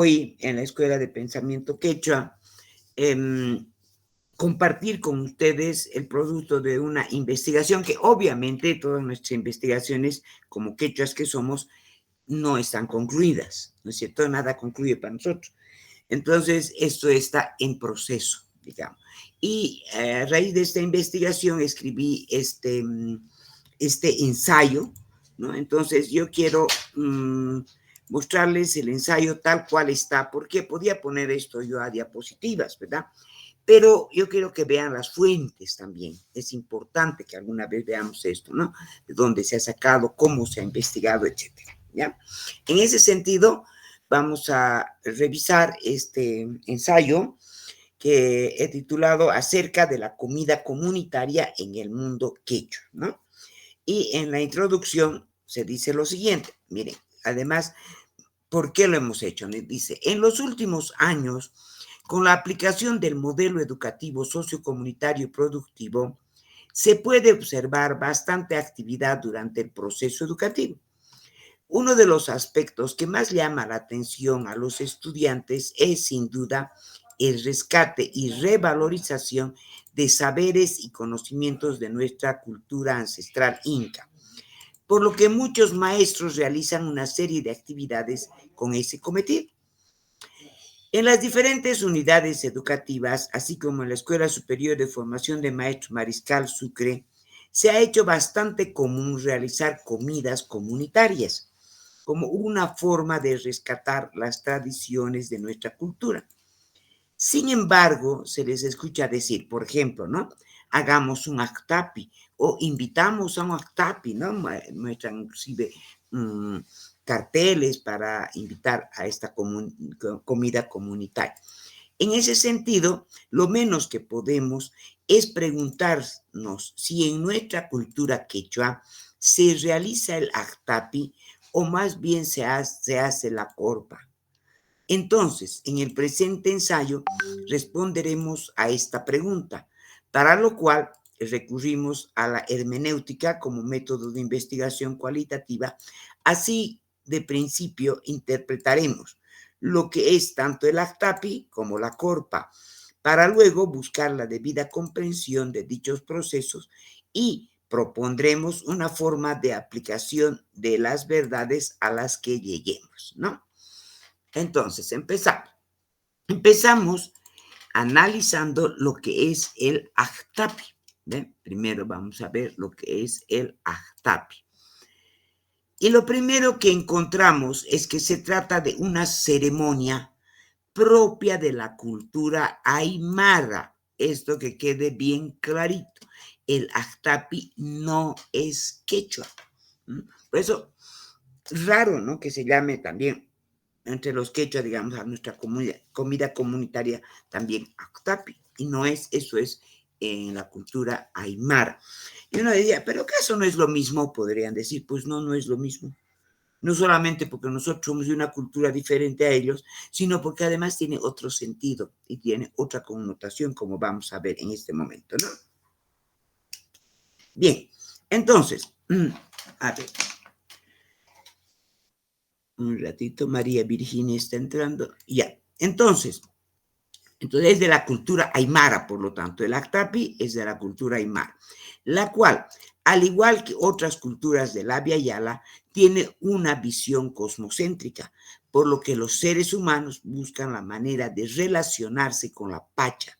hoy en la Escuela de Pensamiento Quechua compartir con ustedes el producto de una investigación que obviamente todas nuestras investigaciones como quechuas que somos no están concluidas, ¿no es cierto? Nada concluye para nosotros. Entonces, esto está en proceso, digamos. Y a raíz de esta investigación escribí este ensayo, ¿no? Entonces, yo quiero mostrarles el ensayo tal cual está, porque podía poner esto yo a diapositivas, ¿verdad? Pero yo quiero que vean las fuentes también. Es importante que alguna vez veamos esto, ¿no? De dónde se ha sacado, cómo se ha investigado, etcétera, ¿ya? En ese sentido, vamos a revisar este ensayo que he titulado Acerca de la comida comunitaria en el mundo quechua, ¿no? Y en la introducción se dice lo siguiente, miren, además, ¿por qué lo hemos hecho? Dice, en los últimos años, con la aplicación del modelo educativo sociocomunitario y productivo, se puede observar bastante actividad durante el proceso educativo. Uno de los aspectos que más llama la atención a los estudiantes es, sin duda, el rescate y revalorización de saberes y conocimientos de nuestra cultura ancestral inca, por lo que muchos maestros realizan una serie de actividades con ese cometido. En las diferentes unidades educativas, así como en la Escuela Superior de Formación de Maestros Mariscal Sucre, se ha hecho bastante común realizar comidas comunitarias como una forma de rescatar las tradiciones de nuestra cultura. Sin embargo, se les escucha decir, por ejemplo, ¿no? Hagamos un actapi o invitamos a un actapi, ¿no? Muestran inclusive carteles para invitar a esta comida comunitaria. En ese sentido, lo menos que podemos es preguntarnos si en nuestra cultura quechua se realiza el actapi o más bien se hace la corpa. Entonces, en el presente ensayo responderemos a esta pregunta, para lo cual recurrimos a la hermenéutica como método de investigación cualitativa. Así, de principio, interpretaremos lo que es tanto el actapi como la corpa, para luego buscar la debida comprensión de dichos procesos y propondremos una forma de aplicación de las verdades a las que lleguemos, ¿no? Entonces, empezamos analizando lo que es el actapi. ¿Ven? Primero vamos a ver lo que es el actapi. Y lo primero que encontramos es que se trata de una ceremonia propia de la cultura aymara. Esto que quede bien clarito. El actapi no es quechua. Por eso, raro, ¿no? Que se llame también entre los quechua, digamos, a nuestra comida comunitaria también actapi. Y no es, eso es en la cultura aymara. Y uno diría, ¿pero acaso no es lo mismo? Podrían decir, pues no, no es lo mismo. No solamente porque nosotros somos de una cultura diferente a ellos, sino porque además tiene otro sentido y tiene otra connotación, como vamos a ver en este momento, ¿no? Bien, entonces, a ver, un ratito, María Virginia está entrando, ya, entonces es de la cultura aymara, por lo tanto, el actapi es de la cultura aymara, la cual, al igual que otras culturas del Abya Yala, tiene una visión cosmocéntrica, por lo que los seres humanos buscan la manera de relacionarse con la Pacha,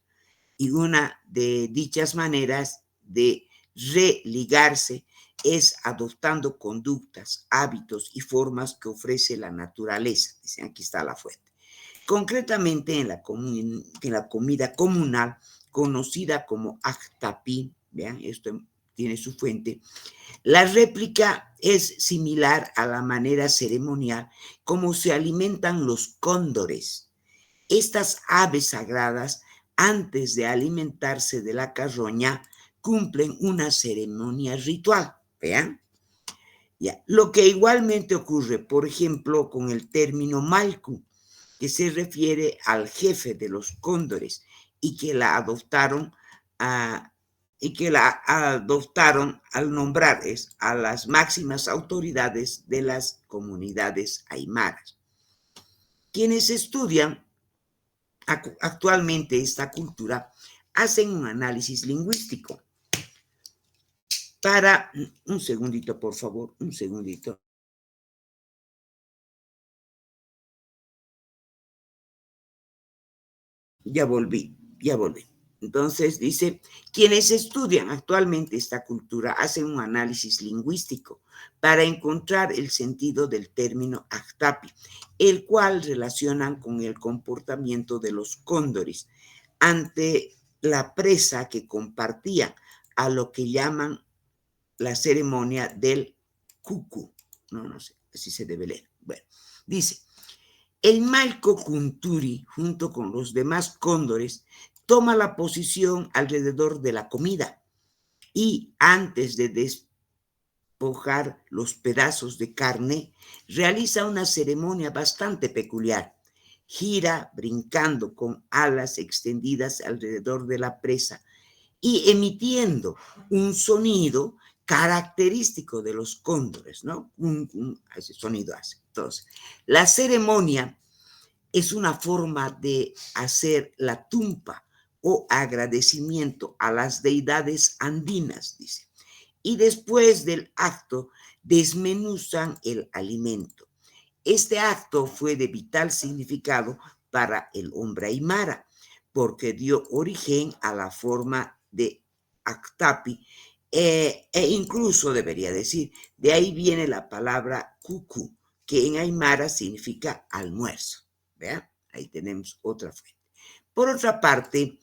y una de dichas maneras de religarse es adoptando conductas, hábitos y formas que ofrece la naturaleza. Dicen, aquí está la fuente. Concretamente en la comida comunal conocida como actapi, vean, esto tiene su fuente, la réplica es similar a la manera ceremonial como se alimentan los cóndores. Estas aves sagradas, antes de alimentarse de la carroña, cumplen una ceremonia ritual, vean. Ya. Lo que igualmente ocurre, por ejemplo, con el término malcu, que se refiere al jefe de los cóndores y que la adoptaron al nombrar a las máximas autoridades de las comunidades aymaras. Quienes estudian actualmente esta cultura hacen un análisis lingüístico para, un segundito, por favor, un segundito. Ya volví, ya volví. Entonces dice, quienes estudian actualmente esta cultura hacen un análisis lingüístico para encontrar el sentido del término Actapi, el cual relacionan con el comportamiento de los cóndores ante la presa que compartía a lo que llaman la ceremonia del cucu. No sé, así se debe leer. Bueno, dice, el Malco Kunturi, junto con los demás cóndores, toma la posición alrededor de la comida y antes de despojar los pedazos de carne, realiza una ceremonia bastante peculiar. Gira brincando con alas extendidas alrededor de la presa y emitiendo un sonido característico de los cóndores, ¿no? Ese sonido hace. Entonces, la ceremonia es una forma de hacer la tumpa o agradecimiento a las deidades andinas, dice. Y después del acto desmenuzan el alimento. Este acto fue de vital significado para el hombre aymara, porque dio origen a la forma de Actapi, incluso debería decir, de ahí viene la palabra cucu, que en aymara significa almuerzo. ¿Vean? Ahí tenemos otra fuente. Por otra parte,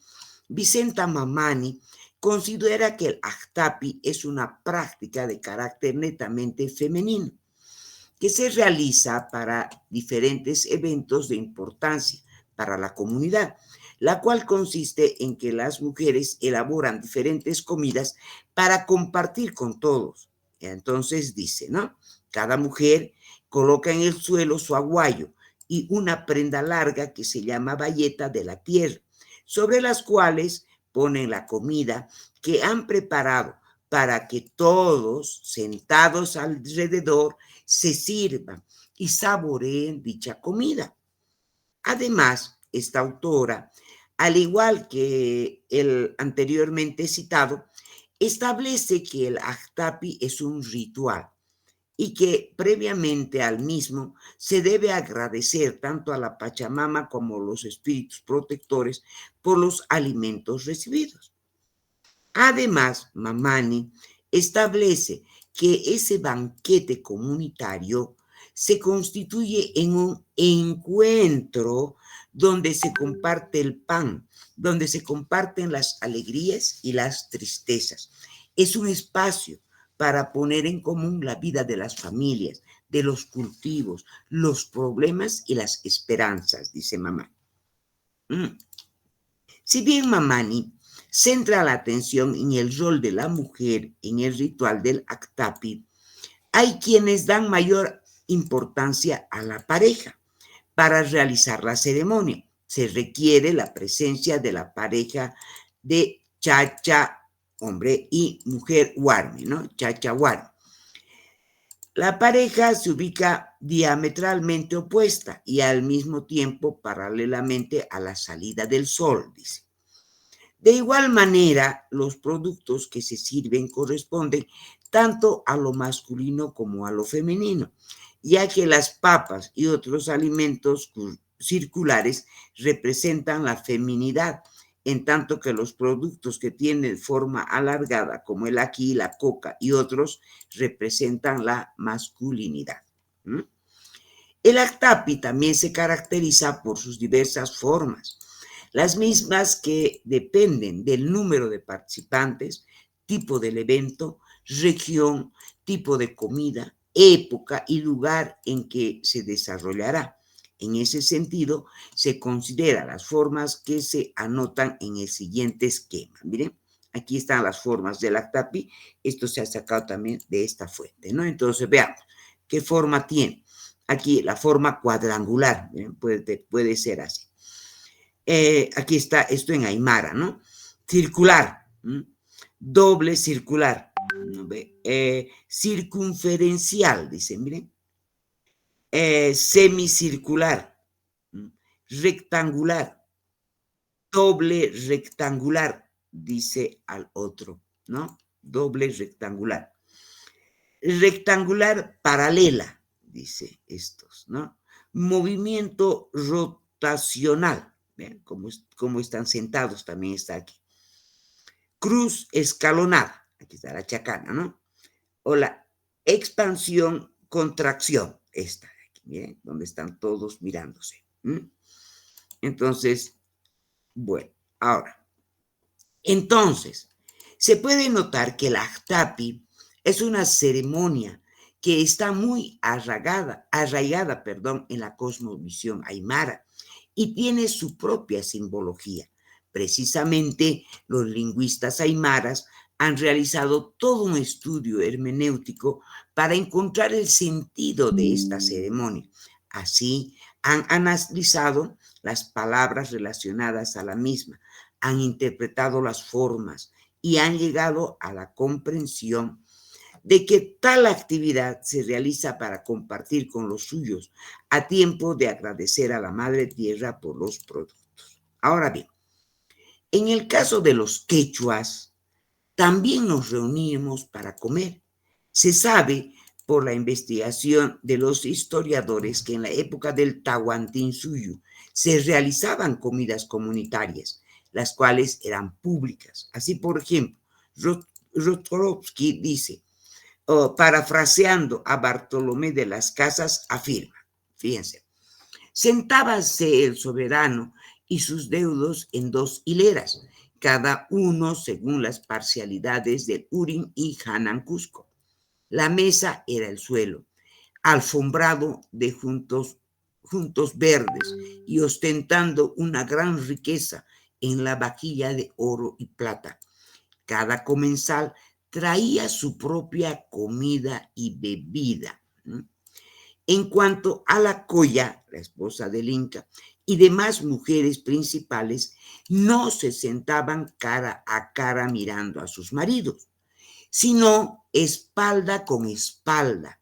Vicenta Mamani considera que el Actapi es una práctica de carácter netamente femenino, que se realiza para diferentes eventos de importancia para la comunidad, la cual consiste en que las mujeres elaboran diferentes comidas para compartir con todos. Entonces dice, ¿no? Cada mujer coloca en el suelo su aguayo y una prenda larga que se llama bayeta de la tierra, sobre las cuales ponen la comida que han preparado para que todos, sentados alrededor, se sirvan y saboreen dicha comida. Además, esta autora, al igual que el anteriormente citado, establece que el Actapi es un ritual y que previamente al mismo se debe agradecer tanto a la Pachamama como a los espíritus protectores por los alimentos recibidos. Además, Mamani establece que ese banquete comunitario se constituye en un encuentro donde se comparte el pan, donde se comparten las alegrías y las tristezas. Es un espacio para poner en común la vida de las familias, de los cultivos, los problemas y las esperanzas, dice mamá. Si bien Mamani centra la atención en el rol de la mujer en el ritual del Actapi, hay quienes dan mayor importancia a la pareja. Para realizar la ceremonia se requiere la presencia de la pareja de chacha, hombre, y mujer warme, ¿no? Chacha warme. La pareja se ubica diametralmente opuesta y al mismo tiempo paralelamente a la salida del sol, dice. De igual manera, los productos que se sirven corresponden tanto a lo masculino como a lo femenino, ya que las papas y otros alimentos circulares representan la feminidad, en tanto que los productos que tienen forma alargada, como el ají, la coca y otros, representan la masculinidad. El Actapi también se caracteriza por sus diversas formas, las mismas que dependen del número de participantes, tipo del evento, región, tipo de comida, época y lugar en que se desarrollará. En ese sentido, se consideran las formas que se anotan en el siguiente esquema. Miren, aquí están las formas del Actapi. Esto se ha sacado también de esta fuente, ¿no? Entonces, veamos qué forma tiene. Aquí la forma cuadrangular, puede ser así. Aquí está esto en aymara, ¿no? Circular, doble circular, circunferencial, dicen, miren, semicircular, rectangular, doble rectangular, dice al otro, ¿no? Doble rectangular. Rectangular paralela, dice estos, ¿no? Movimiento rotacional, ¿ven? Como están sentados también está aquí. Cruz escalonada, aquí está la chacana, ¿no? O la expansión, contracción, esta de aquí, miren, donde están todos mirándose. Entonces, bueno, ahora, entonces, se puede notar que el Ajtapi es una ceremonia que está muy arraigada, en la cosmovisión aymara y tiene su propia simbología. Precisamente los lingüistas aymaras han realizado todo un estudio hermenéutico para encontrar el sentido de esta ceremonia. Así, han analizado las palabras relacionadas a la misma, han interpretado las formas y han llegado a la comprensión de que tal actividad se realiza para compartir con los suyos a tiempo de agradecer a la Madre Tierra por los productos. Ahora bien, en el caso de los quechuas, también nos reunimos para comer. Se sabe por la investigación de los historiadores que en la época del Tahuantinsuyo se realizaban comidas comunitarias, las cuales eran públicas. Así, por ejemplo, Rostrovsky dice, parafraseando a Bartolomé de las Casas, afirma, fíjense, sentábase el soberano y sus deudos en dos hileras, cada uno según las parcialidades de Urim y Hanan Cusco. La mesa era el suelo, alfombrado de juntos verdes y ostentando una gran riqueza en la vajilla de oro y plata. Cada comensal traía su propia comida y bebida. En cuanto a la Coya, la esposa del Inca, y demás mujeres principales, no se sentaban cara a cara mirando a sus maridos, sino espalda con espalda.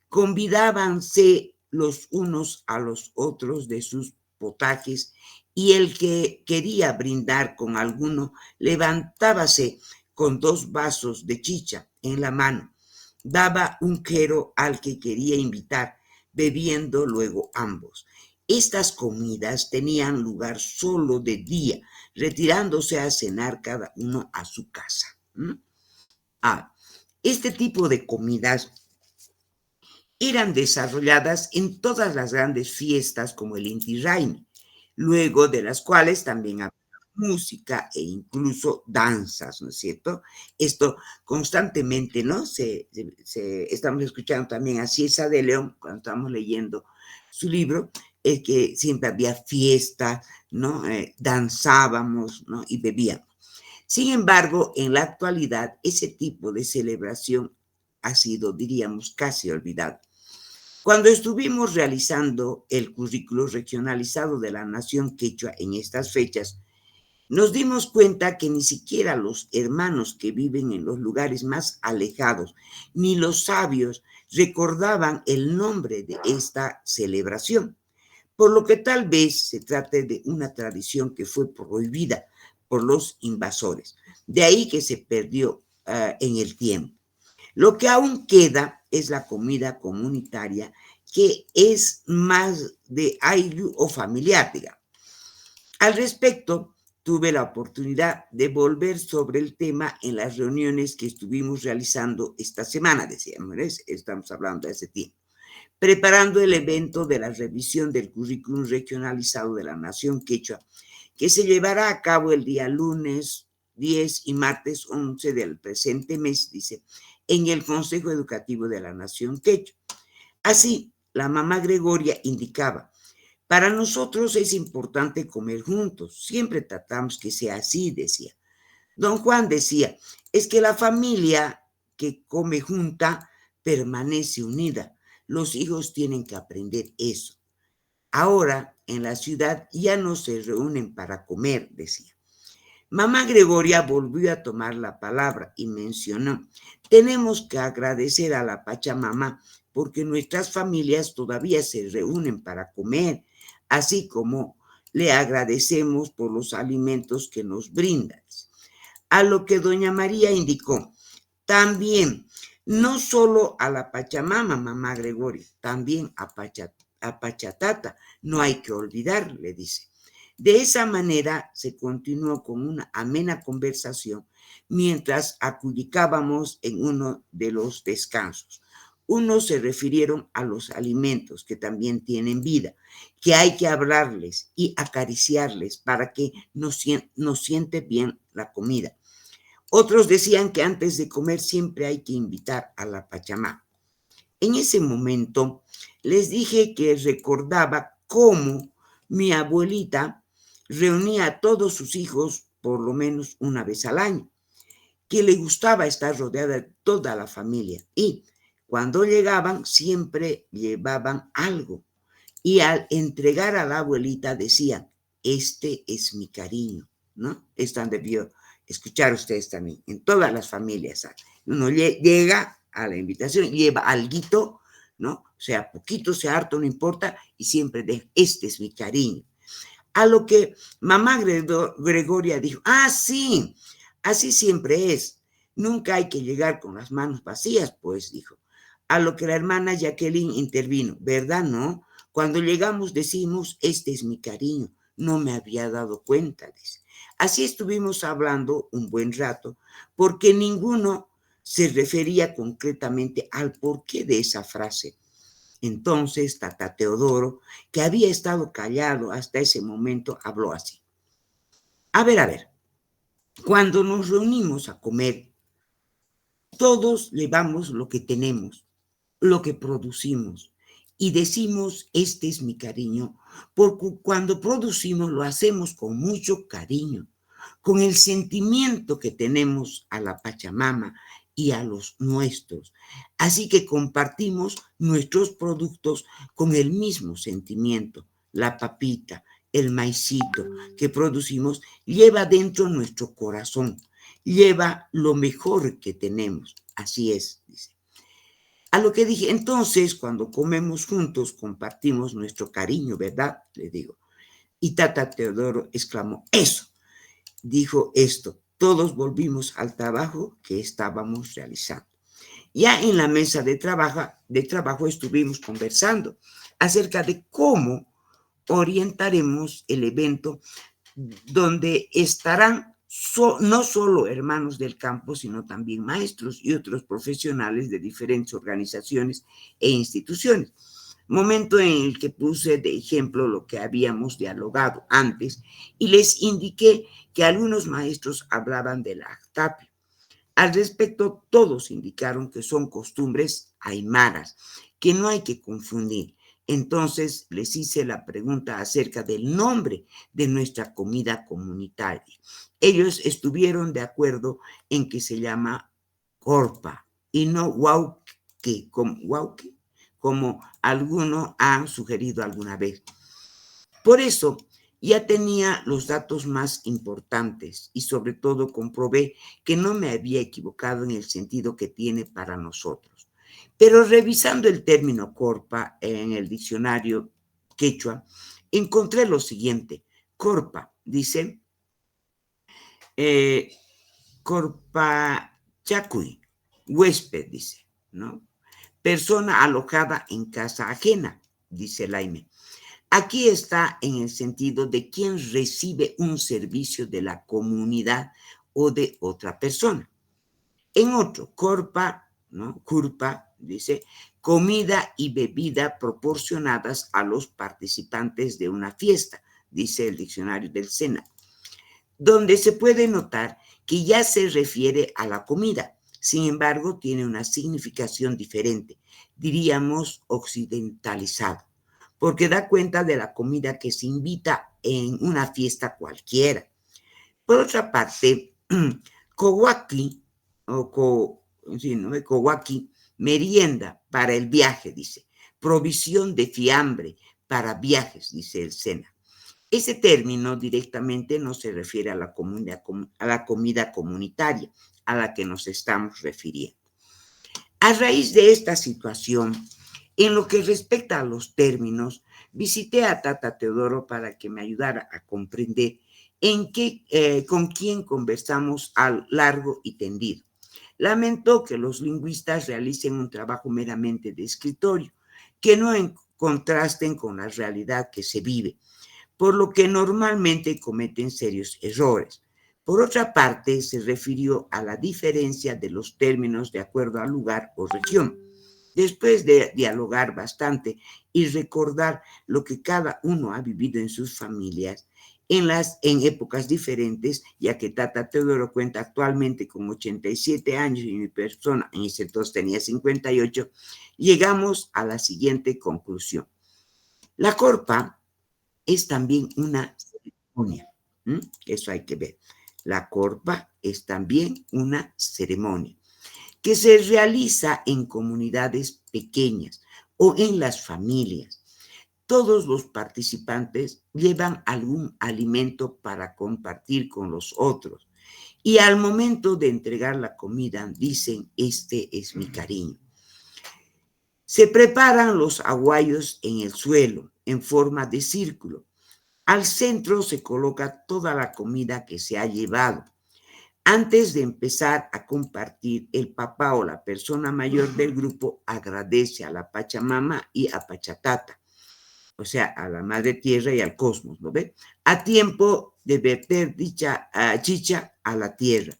Convidábanse los unos a los otros de sus potajes y el que quería brindar con alguno levantábase con 2 vasos de chicha en la mano, daba un quero al que quería invitar, bebiendo luego ambos. Estas comidas tenían lugar solo de día, retirándose a cenar cada uno a su casa. Este tipo de comidas eran desarrolladas en todas las grandes fiestas como el Inti Raymi, luego de las cuales también había música e incluso danzas, ¿no es cierto? Esto constantemente, ¿no? Estamos escuchando también a Ciesa de León cuando estamos leyendo su libro, es que siempre había fiesta, ¿no? Danzábamos, ¿no? Y bebíamos. Sin embargo, en la actualidad, ese tipo de celebración ha sido, diríamos, casi olvidado. Cuando estuvimos realizando el currículo regionalizado de la nación quechua en estas fechas, nos dimos cuenta que ni siquiera los hermanos que viven en los lugares más alejados, ni los sabios recordaban el nombre de esta celebración, por lo que tal vez se trate de una tradición que fue prohibida por los invasores. De ahí que se perdió en el tiempo. Lo que aún queda es la comida comunitaria, que es más de ayllu o familiar, digamos. Al respecto, tuve la oportunidad de volver sobre el tema en las reuniones que estuvimos realizando esta semana, decíamos, estamos hablando de ese tiempo, preparando el evento de la revisión del currículum regionalizado de la nación quechua, que se llevará a cabo el día lunes 10 y martes 11 del presente mes, dice, en el Consejo Educativo de la Nación Quechua. Así, la mamá Gregoria indicaba, para nosotros es importante comer juntos, siempre tratamos que sea así, decía. Don Juan decía, es que la familia que come junta permanece unida. Los hijos tienen que aprender eso. Ahora, en la ciudad ya no se reúnen para comer, decía. Mamá Gregoria volvió a tomar la palabra y mencionó, tenemos que agradecer a la Pachamama porque nuestras familias todavía se reúnen para comer, así como le agradecemos por los alimentos que nos brinda. A lo que doña María indicó, también, no solo a la Pachamama, mamá Gregorio, también a Pachatata, no hay que olvidar, le dice. De esa manera se continuó con una amena conversación mientras aculicábamos en uno de los descansos. Unos se refirieron a los alimentos que también tienen vida, que hay que hablarles y acariciarles para que nos siente bien la comida. Otros decían que antes de comer siempre hay que invitar a la Pachamama. En ese momento les dije que recordaba cómo mi abuelita reunía a todos sus hijos por lo menos una vez al año, que le gustaba estar rodeada de toda la familia y cuando llegaban siempre llevaban algo y al entregar a la abuelita decían, este es mi cariño, ¿no? Esto han debido escuchar ustedes también, en todas las familias. Uno llega a la invitación, lleva alguito, ¿no? O sea, poquito, sea harto, no importa, y siempre de este es mi cariño. A lo que mamá Gregoria dijo, sí, así siempre es. Nunca hay que llegar con las manos vacías, pues, dijo. A lo que la hermana Jacqueline intervino, ¿verdad, no? Cuando llegamos decimos, este es mi cariño, no me había dado cuenta, dice. Así estuvimos hablando un buen rato, porque ninguno se refería concretamente al porqué de esa frase. Entonces, Tata Teodoro, que había estado callado hasta ese momento, habló así. A ver, cuando nos reunimos a comer, todos llevamos lo que tenemos, lo que producimos, y decimos, este es mi cariño, porque cuando producimos lo hacemos con mucho cariño, con el sentimiento que tenemos a la Pachamama y a los nuestros. Así que compartimos nuestros productos con el mismo sentimiento. La papita, el maicito que producimos lleva dentro nuestro corazón, lleva lo mejor que tenemos. Así es, dice. A lo que dije, entonces, cuando comemos juntos, compartimos nuestro cariño, ¿verdad? Le digo. Y Tata Teodoro exclamó, eso. Dijo esto, todos volvimos al trabajo que estábamos realizando. Ya en la mesa de trabajo estuvimos conversando acerca de cómo orientaremos el evento donde estarán no solo hermanos del campo, sino también maestros y otros profesionales de diferentes organizaciones e instituciones. Momento en el que puse de ejemplo lo que habíamos dialogado antes y les indiqué que algunos maestros hablaban de la actapia. Al respecto, todos indicaron que son costumbres aymaras, que no hay que confundir. Entonces les hice la pregunta acerca del nombre de nuestra comida comunitaria. Ellos estuvieron de acuerdo en que se llama corpa y no huauque, como alguno ha sugerido alguna vez. Por eso ya tenía los datos más importantes y sobre todo comprobé que no me había equivocado en el sentido que tiene para nosotros. Pero revisando el término corpa en el diccionario quechua, encontré lo siguiente. Corpa, dice, corpa chacuy, huésped, dice, ¿no? Persona alojada en casa ajena, dice Laime. Aquí está en el sentido de quien recibe un servicio de la comunidad o de otra persona. En otro, corpa, ¿no? Curpa, dice, comida y bebida proporcionadas a los participantes de una fiesta, dice el diccionario del SENA, donde se puede notar que ya se refiere a la comida. Sin embargo, tiene una significación diferente, diríamos occidentalizada, porque da cuenta de la comida que se invita en una fiesta cualquiera. Por otra parte, kowaki, kowaki, merienda para el viaje, dice, provisión de fiambre para viajes, dice el SENA. Ese término directamente no se refiere a la comida comunitaria a la que nos estamos refiriendo. A raíz de esta situación, en lo que respecta a los términos, Visité a Tata Teodoro para que me ayudara a comprender con quién conversamos a largo y tendido. Lamentó que los lingüistas realicen un trabajo meramente de escritorio, que no contrasten con la realidad que se vive, por lo que normalmente cometen serios errores. Por otra parte, se refirió a la diferencia de los términos de acuerdo al lugar o región. Después de dialogar bastante y recordar lo que cada uno ha vivido en sus familias, en épocas diferentes, ya que Tata Teodoro cuenta actualmente con 87 años y mi persona en ese entonces tenía 58, llegamos a la siguiente conclusión. La corpa es también una ceremonia. Eso hay que ver. La corpa es también una ceremonia que se realiza en comunidades pequeñas o en las familias. Todos los participantes llevan algún alimento para compartir con los otros y al momento de entregar la comida dicen, este es mi cariño. Se preparan los aguayos en el suelo en forma de círculo. Al centro se coloca toda la comida que se ha llevado. Antes de empezar a compartir, el papá o la persona mayor del grupo agradece a la Pachamama y a Pachatata, o sea, a la Madre Tierra y al cosmos, ¿no ve? A tiempo de verter dicha chicha a la tierra.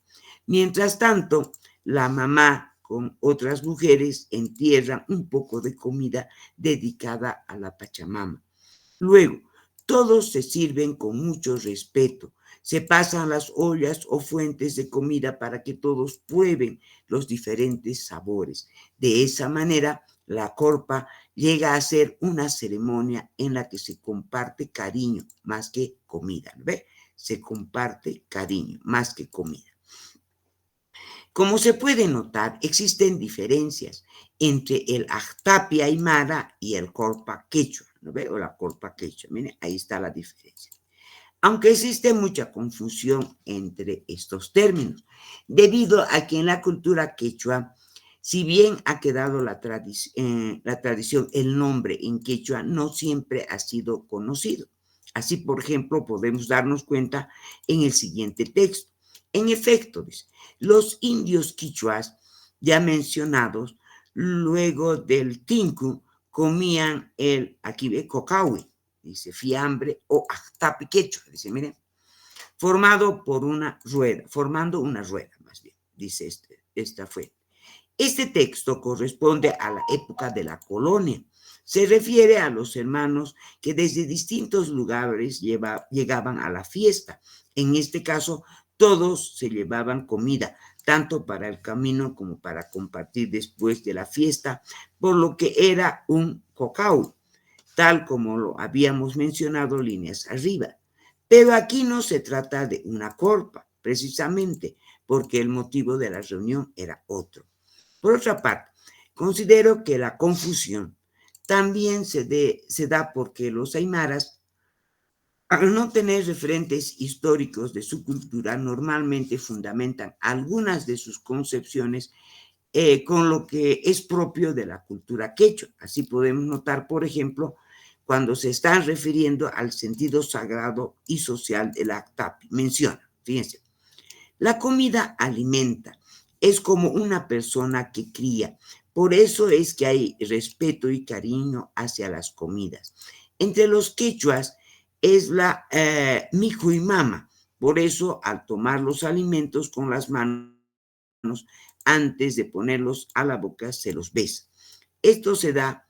Mientras tanto, la mamá con otras mujeres entierran un poco de comida dedicada a la Pachamama. Luego, todos se sirven con mucho respeto. Se pasan las ollas o fuentes de comida para que todos prueben los diferentes sabores. De esa manera, la corpa llega a ser una ceremonia en la que se comparte cariño más que comida. ¿Ve? Se comparte cariño más que comida. Como se puede notar, existen diferencias entre el Ajtapi Aymara y el Corpa Quechua, ¿no ve? O la Corpa Quechua. Miren, ahí está la diferencia. Aunque existe mucha confusión entre estos términos, debido a que en la cultura quechua, si bien ha quedado la tradición, el nombre en quechua no siempre ha sido conocido. Así, por ejemplo, podemos darnos cuenta en el siguiente texto. En efecto, dice, los indios quichuas ya mencionados, luego del tinku, comían aquí ve, cocahui, dice, fiambre o ajtapi quechua, dice, miren, formando una rueda, más bien, dice esta fue. Este texto corresponde a la época de la colonia. Se refiere a los hermanos que desde distintos lugares llegaban a la fiesta. En este caso, todos se llevaban comida, tanto para el camino como para compartir después de la fiesta, por lo que era un cocao, tal como lo habíamos mencionado líneas arriba. Pero aquí no se trata de una corpa, precisamente, porque el motivo de la reunión era otro. Por otra parte, considero que la confusión también se da porque los aymaras, al no tener referentes históricos de su cultura, normalmente fundamentan algunas de sus concepciones con lo que es propio de la cultura quechua. Así podemos notar, por ejemplo, cuando se están refiriendo al sentido sagrado y social del Actapi. Menciona, fíjense, la comida alimenta, es como una persona que cría. Por eso es que hay respeto y cariño hacia las comidas. Entre los quechuas es la mijo y mama. Por eso, al tomar los alimentos con las manos, antes de ponerlos a la boca, se los besa. Esto se da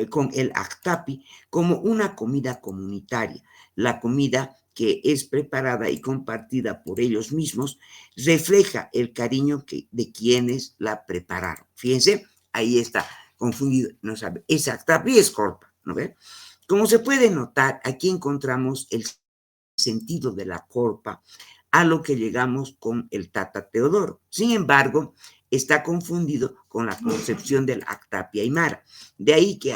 con el actapi como una comida comunitaria. La comida que es preparada y compartida por ellos mismos refleja el cariño de quienes la prepararon. Fíjense, ahí está confundido, no sabe, es actapi y es corpa, ¿no ve? Como se puede notar, aquí encontramos el sentido de la corpa a lo que llegamos con el Tata Teodoro. Sin embargo, está confundido con la concepción del Actapi Aymara. De ahí que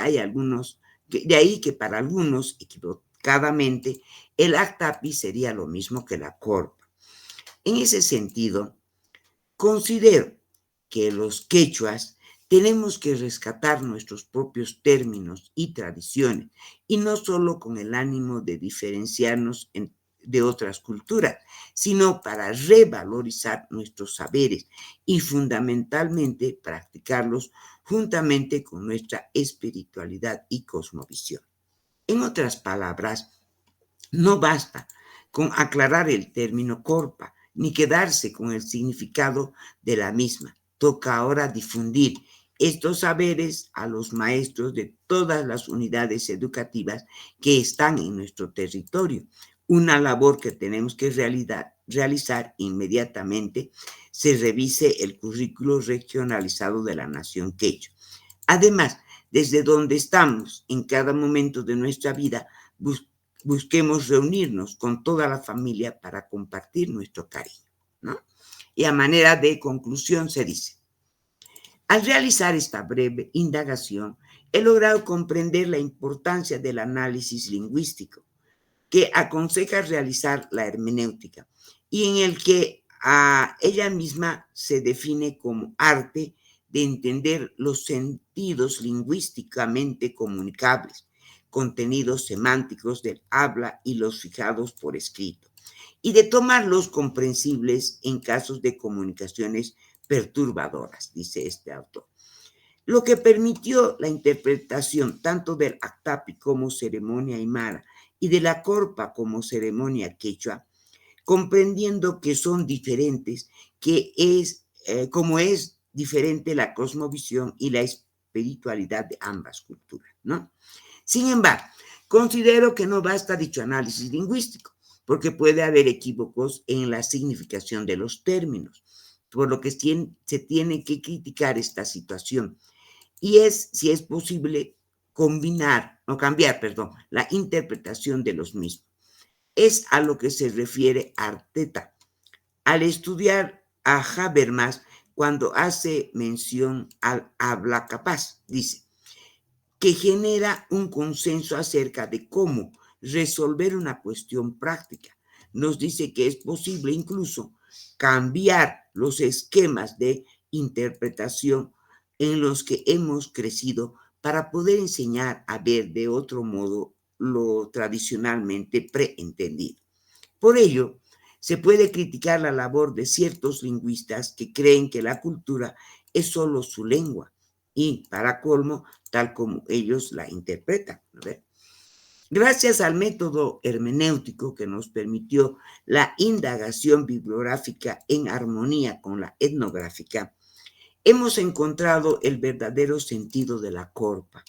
para algunos, equivocadamente, el Actapi sería lo mismo que la corpa. En ese sentido, considero que los quechuas Tenemos que rescatar nuestros propios términos y tradiciones, y no solo con el ánimo de diferenciarnos de otras culturas, sino para revalorizar nuestros saberes y fundamentalmente practicarlos juntamente con nuestra espiritualidad y cosmovisión. En otras palabras, no basta con aclarar el término corpa, ni quedarse con el significado de la misma. Toca ahora difundir estos saberes a los maestros de todas las unidades educativas que están en nuestro territorio. Una labor que tenemos que realizar inmediatamente se revise el currículo regionalizado de la nación quechua. Además, desde donde estamos en cada momento de nuestra vida, busquemos reunirnos con toda la familia para compartir nuestro cariño, ¿no? Y a manera de conclusión se dice, al realizar esta breve indagación, he logrado comprender la importancia del análisis lingüístico que aconseja realizar la hermenéutica y en el que a ella misma se define como arte de entender los sentidos lingüísticamente comunicables, contenidos semánticos del habla y los fijados por escrito, y de tomarlos comprensibles en casos de comunicaciones perturbadoras, dice este autor, lo que permitió la interpretación tanto del actapi como ceremonia aymara y de la corpa como ceremonia quechua, comprendiendo que son diferentes, como es diferente la cosmovisión y la espiritualidad de ambas culturas, ¿no? Sin embargo, considero que no basta dicho análisis lingüístico, porque puede haber equívocos en la significación de los términos, por lo que se tiene que criticar esta situación y si es posible, cambiar, la interpretación de los mismos. Es a lo que se refiere Arteta al estudiar a Habermas cuando hace mención al habla capaz. Dice que genera un consenso acerca de cómo resolver una cuestión práctica. Nos dice que es posible incluso cambiar los esquemas de interpretación en los que hemos crecido para poder enseñar a ver de otro modo lo tradicionalmente preentendido. Por ello, se puede criticar la labor de ciertos lingüistas que creen que la cultura es solo su lengua y, para colmo, tal como ellos la interpretan. ¿Ver? Gracias al método hermenéutico que nos permitió la indagación bibliográfica en armonía con la etnográfica, hemos encontrado el verdadero sentido de la corpa,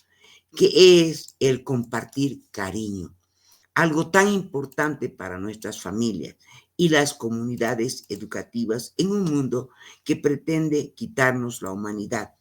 que es el compartir cariño, algo tan importante para nuestras familias y las comunidades educativas en un mundo que pretende quitarnos la humanidad,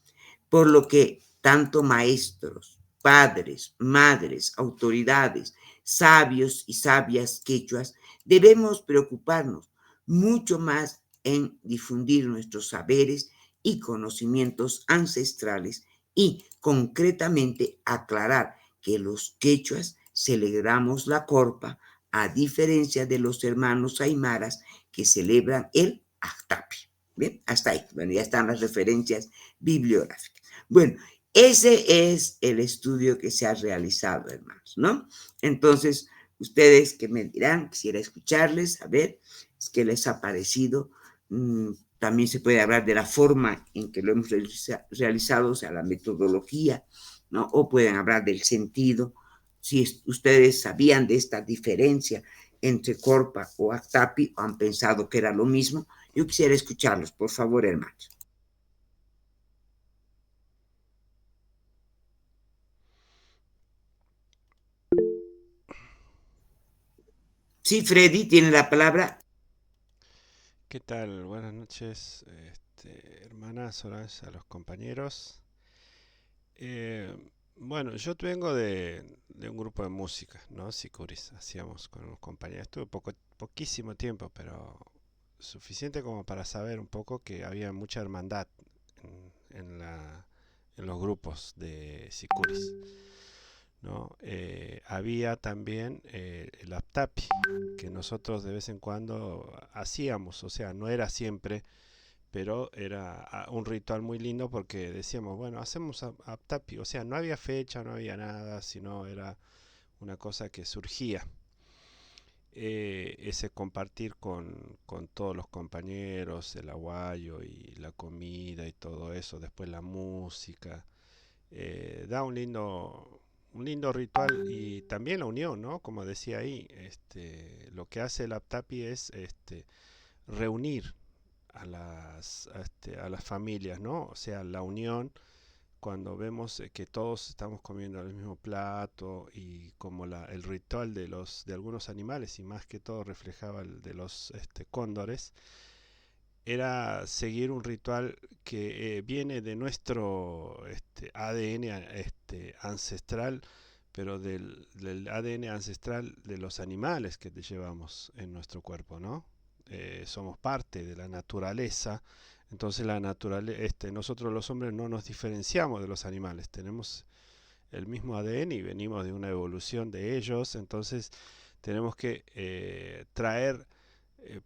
por lo que tanto maestros, padres, madres, autoridades, sabios y sabias quechuas debemos preocuparnos mucho más en difundir nuestros saberes y conocimientos ancestrales y concretamente aclarar que los quechuas celebramos la corpa a diferencia de los hermanos aymaras que celebran el actapi. Bien, hasta ahí. Bueno, ya están las referencias bibliográficas. Bueno, ese es el estudio que se ha realizado, hermanos, ¿no? Entonces, ustedes que me dirán, quisiera escucharles, a ver, qué les ha parecido. También se puede hablar de la forma en que lo hemos realizado, o sea, la metodología, ¿no? O pueden hablar del sentido, si ustedes sabían de esta diferencia entre corpa o actapi o han pensado que era lo mismo. Yo quisiera escucharlos, por favor, hermanos. Sí, Freddy, tiene la palabra. ¿Qué tal? Buenas noches, hermanas, horas a los compañeros. Eh, bueno, yo vengo de un grupo de música, ¿no? Sicuris, hacíamos con unos compañeros. Estuve poquísimo tiempo, pero suficiente como para saber un poco que había mucha hermandad en los grupos de Sicuris, ¿no? Había también el aptapi, que nosotros de vez en cuando hacíamos, o sea, no era siempre, pero era un ritual muy lindo porque decíamos, bueno, hacemos aptapi, o sea, no había fecha, no había nada, sino era una cosa que surgía. Ese compartir con todos los compañeros, el aguayo y la comida y todo eso, después la música, da un lindo ritual y también la unión, ¿no? Como decía ahí, lo que hace el Aptapi es reunir a las familias, ¿no? O sea, la unión cuando vemos que todos estamos comiendo el mismo plato y como el ritual de algunos animales y más que todo reflejaba el de los cóndores, era seguir un ritual que viene de nuestro ADN ancestral, pero del ADN ancestral de los animales que te llevamos en nuestro cuerpo, ¿no? Somos parte de la naturaleza, entonces nosotros los hombres no nos diferenciamos de los animales, tenemos el mismo ADN y venimos de una evolución de ellos, entonces tenemos que traer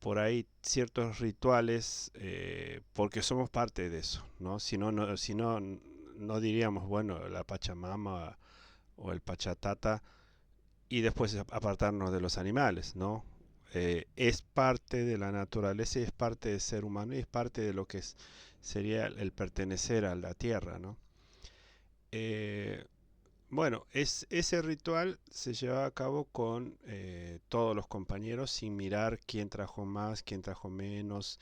por ahí ciertos rituales porque somos parte de eso, ¿no? Si no, no diríamos, bueno, la Pachamama o el Pachatata y después apartarnos de los animales, ¿no? Es parte de la naturaleza y es parte del ser humano y es parte de lo que sería el pertenecer a la tierra, ¿no? Eh, bueno, ese ritual se llevaba a cabo con todos los compañeros sin mirar quién trajo más, quién trajo menos.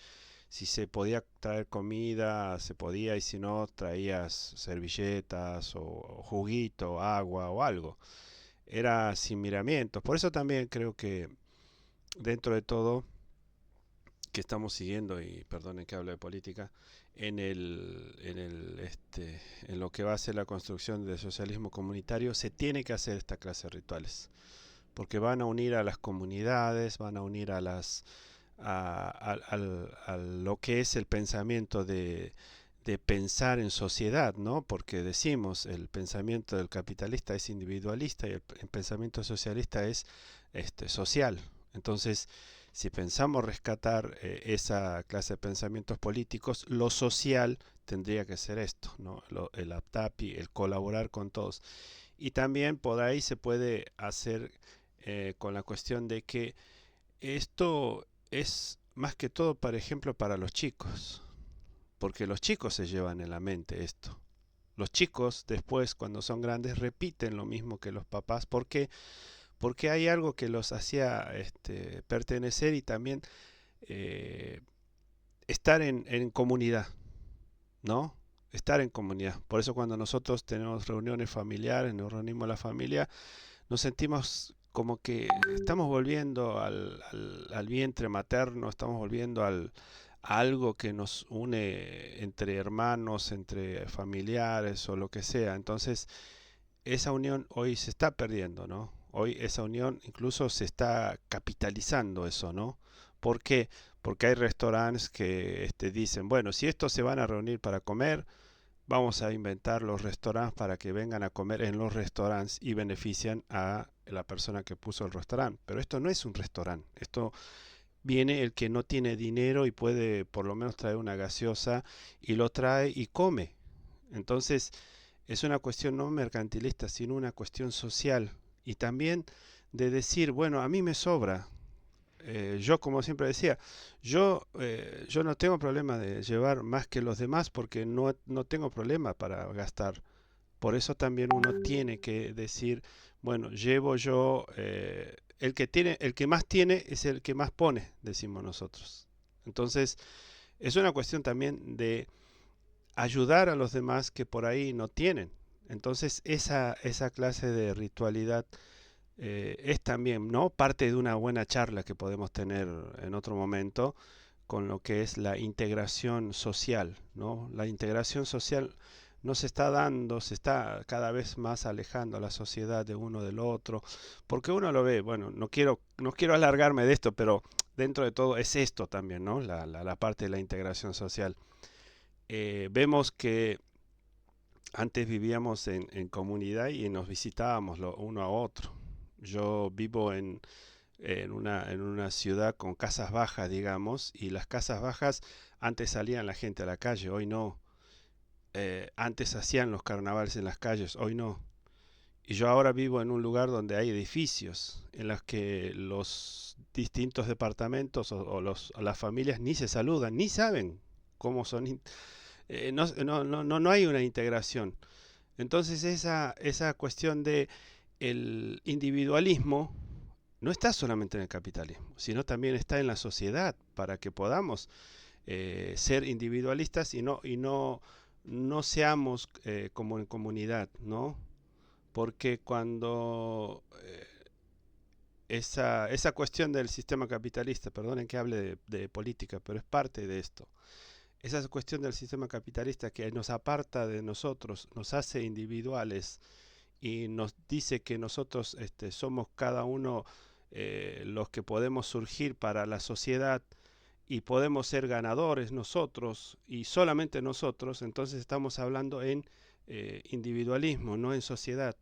Si se podía traer comida, se podía, y si no, traías servilletas o juguito, agua o algo. Era sin miramientos. Por eso también creo que dentro de todo que estamos siguiendo, y perdonen que hable de política, en lo que va a ser la construcción del socialismo comunitario, se tiene que hacer esta clase de rituales, porque van a unir a las comunidades, van a unir a a lo que es el pensamiento de pensar en sociedad, ¿no? Porque decimos, el pensamiento del capitalista es individualista y el pensamiento socialista es social. Entonces, si pensamos rescatar esa clase de pensamientos políticos, lo social tendría que ser esto, ¿no? El APTAPI, el colaborar con todos. Y también por ahí se puede hacer con la cuestión de que esto es más que todo, por ejemplo, para los chicos, porque los chicos se llevan en la mente esto. Los chicos después, cuando son grandes, repiten lo mismo que los papás. ¿Por qué? Porque hay algo que los hacía pertenecer y también eh, estar en comunidad, ¿no? Estar en comunidad. Por eso cuando nosotros tenemos reuniones familiares, nos reunimos la familia, nos sentimos como que estamos volviendo al vientre materno, estamos volviendo a algo que nos une entre hermanos, entre familiares o lo que sea. Entonces, esa unión hoy se está perdiendo, ¿no? Hoy esa unión incluso se está capitalizando eso, ¿no? ¿Por qué? Porque hay restaurantes que dicen, bueno, si estos se van a reunir para comer, vamos a inventar los restaurantes para que vengan a comer en los restaurantes y benefician a la persona que puso el restaurante. Pero esto no es un restaurante. Esto viene el que no tiene dinero y puede por lo menos traer una gaseosa y lo trae y come. Entonces es una cuestión no mercantilista, sino una cuestión social. Y también de decir, bueno, a mí me sobra. Yo, como siempre decía, yo no tengo problema de llevar más que los demás porque no tengo problema para gastar. Por eso también uno tiene que decir, bueno, llevo yo, el que más tiene es el que más pone, decimos nosotros. Entonces, es una cuestión también de ayudar a los demás que por ahí no tienen. Entonces, esa clase de ritualidad es también, ¿no? Parte de una buena charla que podemos tener en otro momento con lo que es la integración social, ¿no? La integración social no se está dando, se está cada vez más alejando a la sociedad de uno del otro, porque uno lo ve, bueno, no quiero alargarme de esto, pero dentro de todo es esto también, ¿no? La parte de la integración social. Vemos que antes vivíamos en comunidad y nos visitábamos uno a otro. Yo vivo en una ciudad con casas bajas, digamos, y las casas bajas antes salían la gente a la calle, hoy no. Antes hacían los carnavales en las calles, hoy no. Y yo ahora vivo en un lugar donde hay edificios en los que los distintos departamentos o las familias ni se saludan, ni saben cómo son. No hay una integración. Entonces esa cuestión de el individualismo no está solamente en el capitalismo, sino también está en la sociedad para que podamos ser individualistas no seamos como en comunidad, ¿no? Porque cuando esa cuestión del sistema capitalista, perdonen que hable de política, pero es parte de esto. Esa cuestión del sistema capitalista que nos aparta de nosotros, nos hace individuales y nos dice que nosotros somos cada uno los que podemos surgir para la sociedad y podemos ser ganadores nosotros y solamente nosotros, entonces estamos hablando en individualismo, no en sociedad.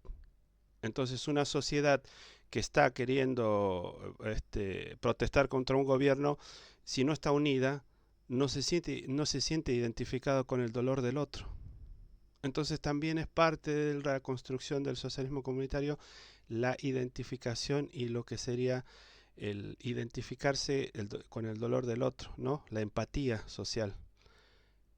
Entonces una sociedad que está queriendo protestar contra un gobierno, si no está unida, no se siente identificado con el dolor del otro. Entonces también es parte de la construcción del socialismo comunitario la identificación y lo que sería el identificarse con el dolor del otro, ¿no? La empatía social.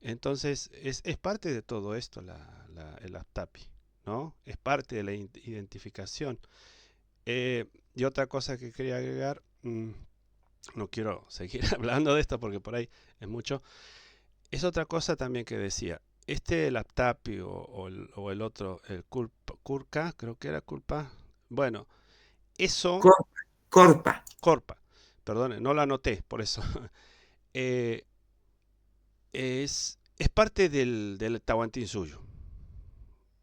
Entonces es parte de todo esto el APTAPI, ¿no? Es parte de la identificación. Y otra cosa que quería agregar, no quiero seguir hablando de esto porque por ahí es mucho, es otra cosa también que decía, el APTAPI o el otro, el CURCA, creo que era culpa, bueno, eso, Corpa. Corpa, perdón, no lo anoté, por eso, eh, es parte del Tahuantinsuyo.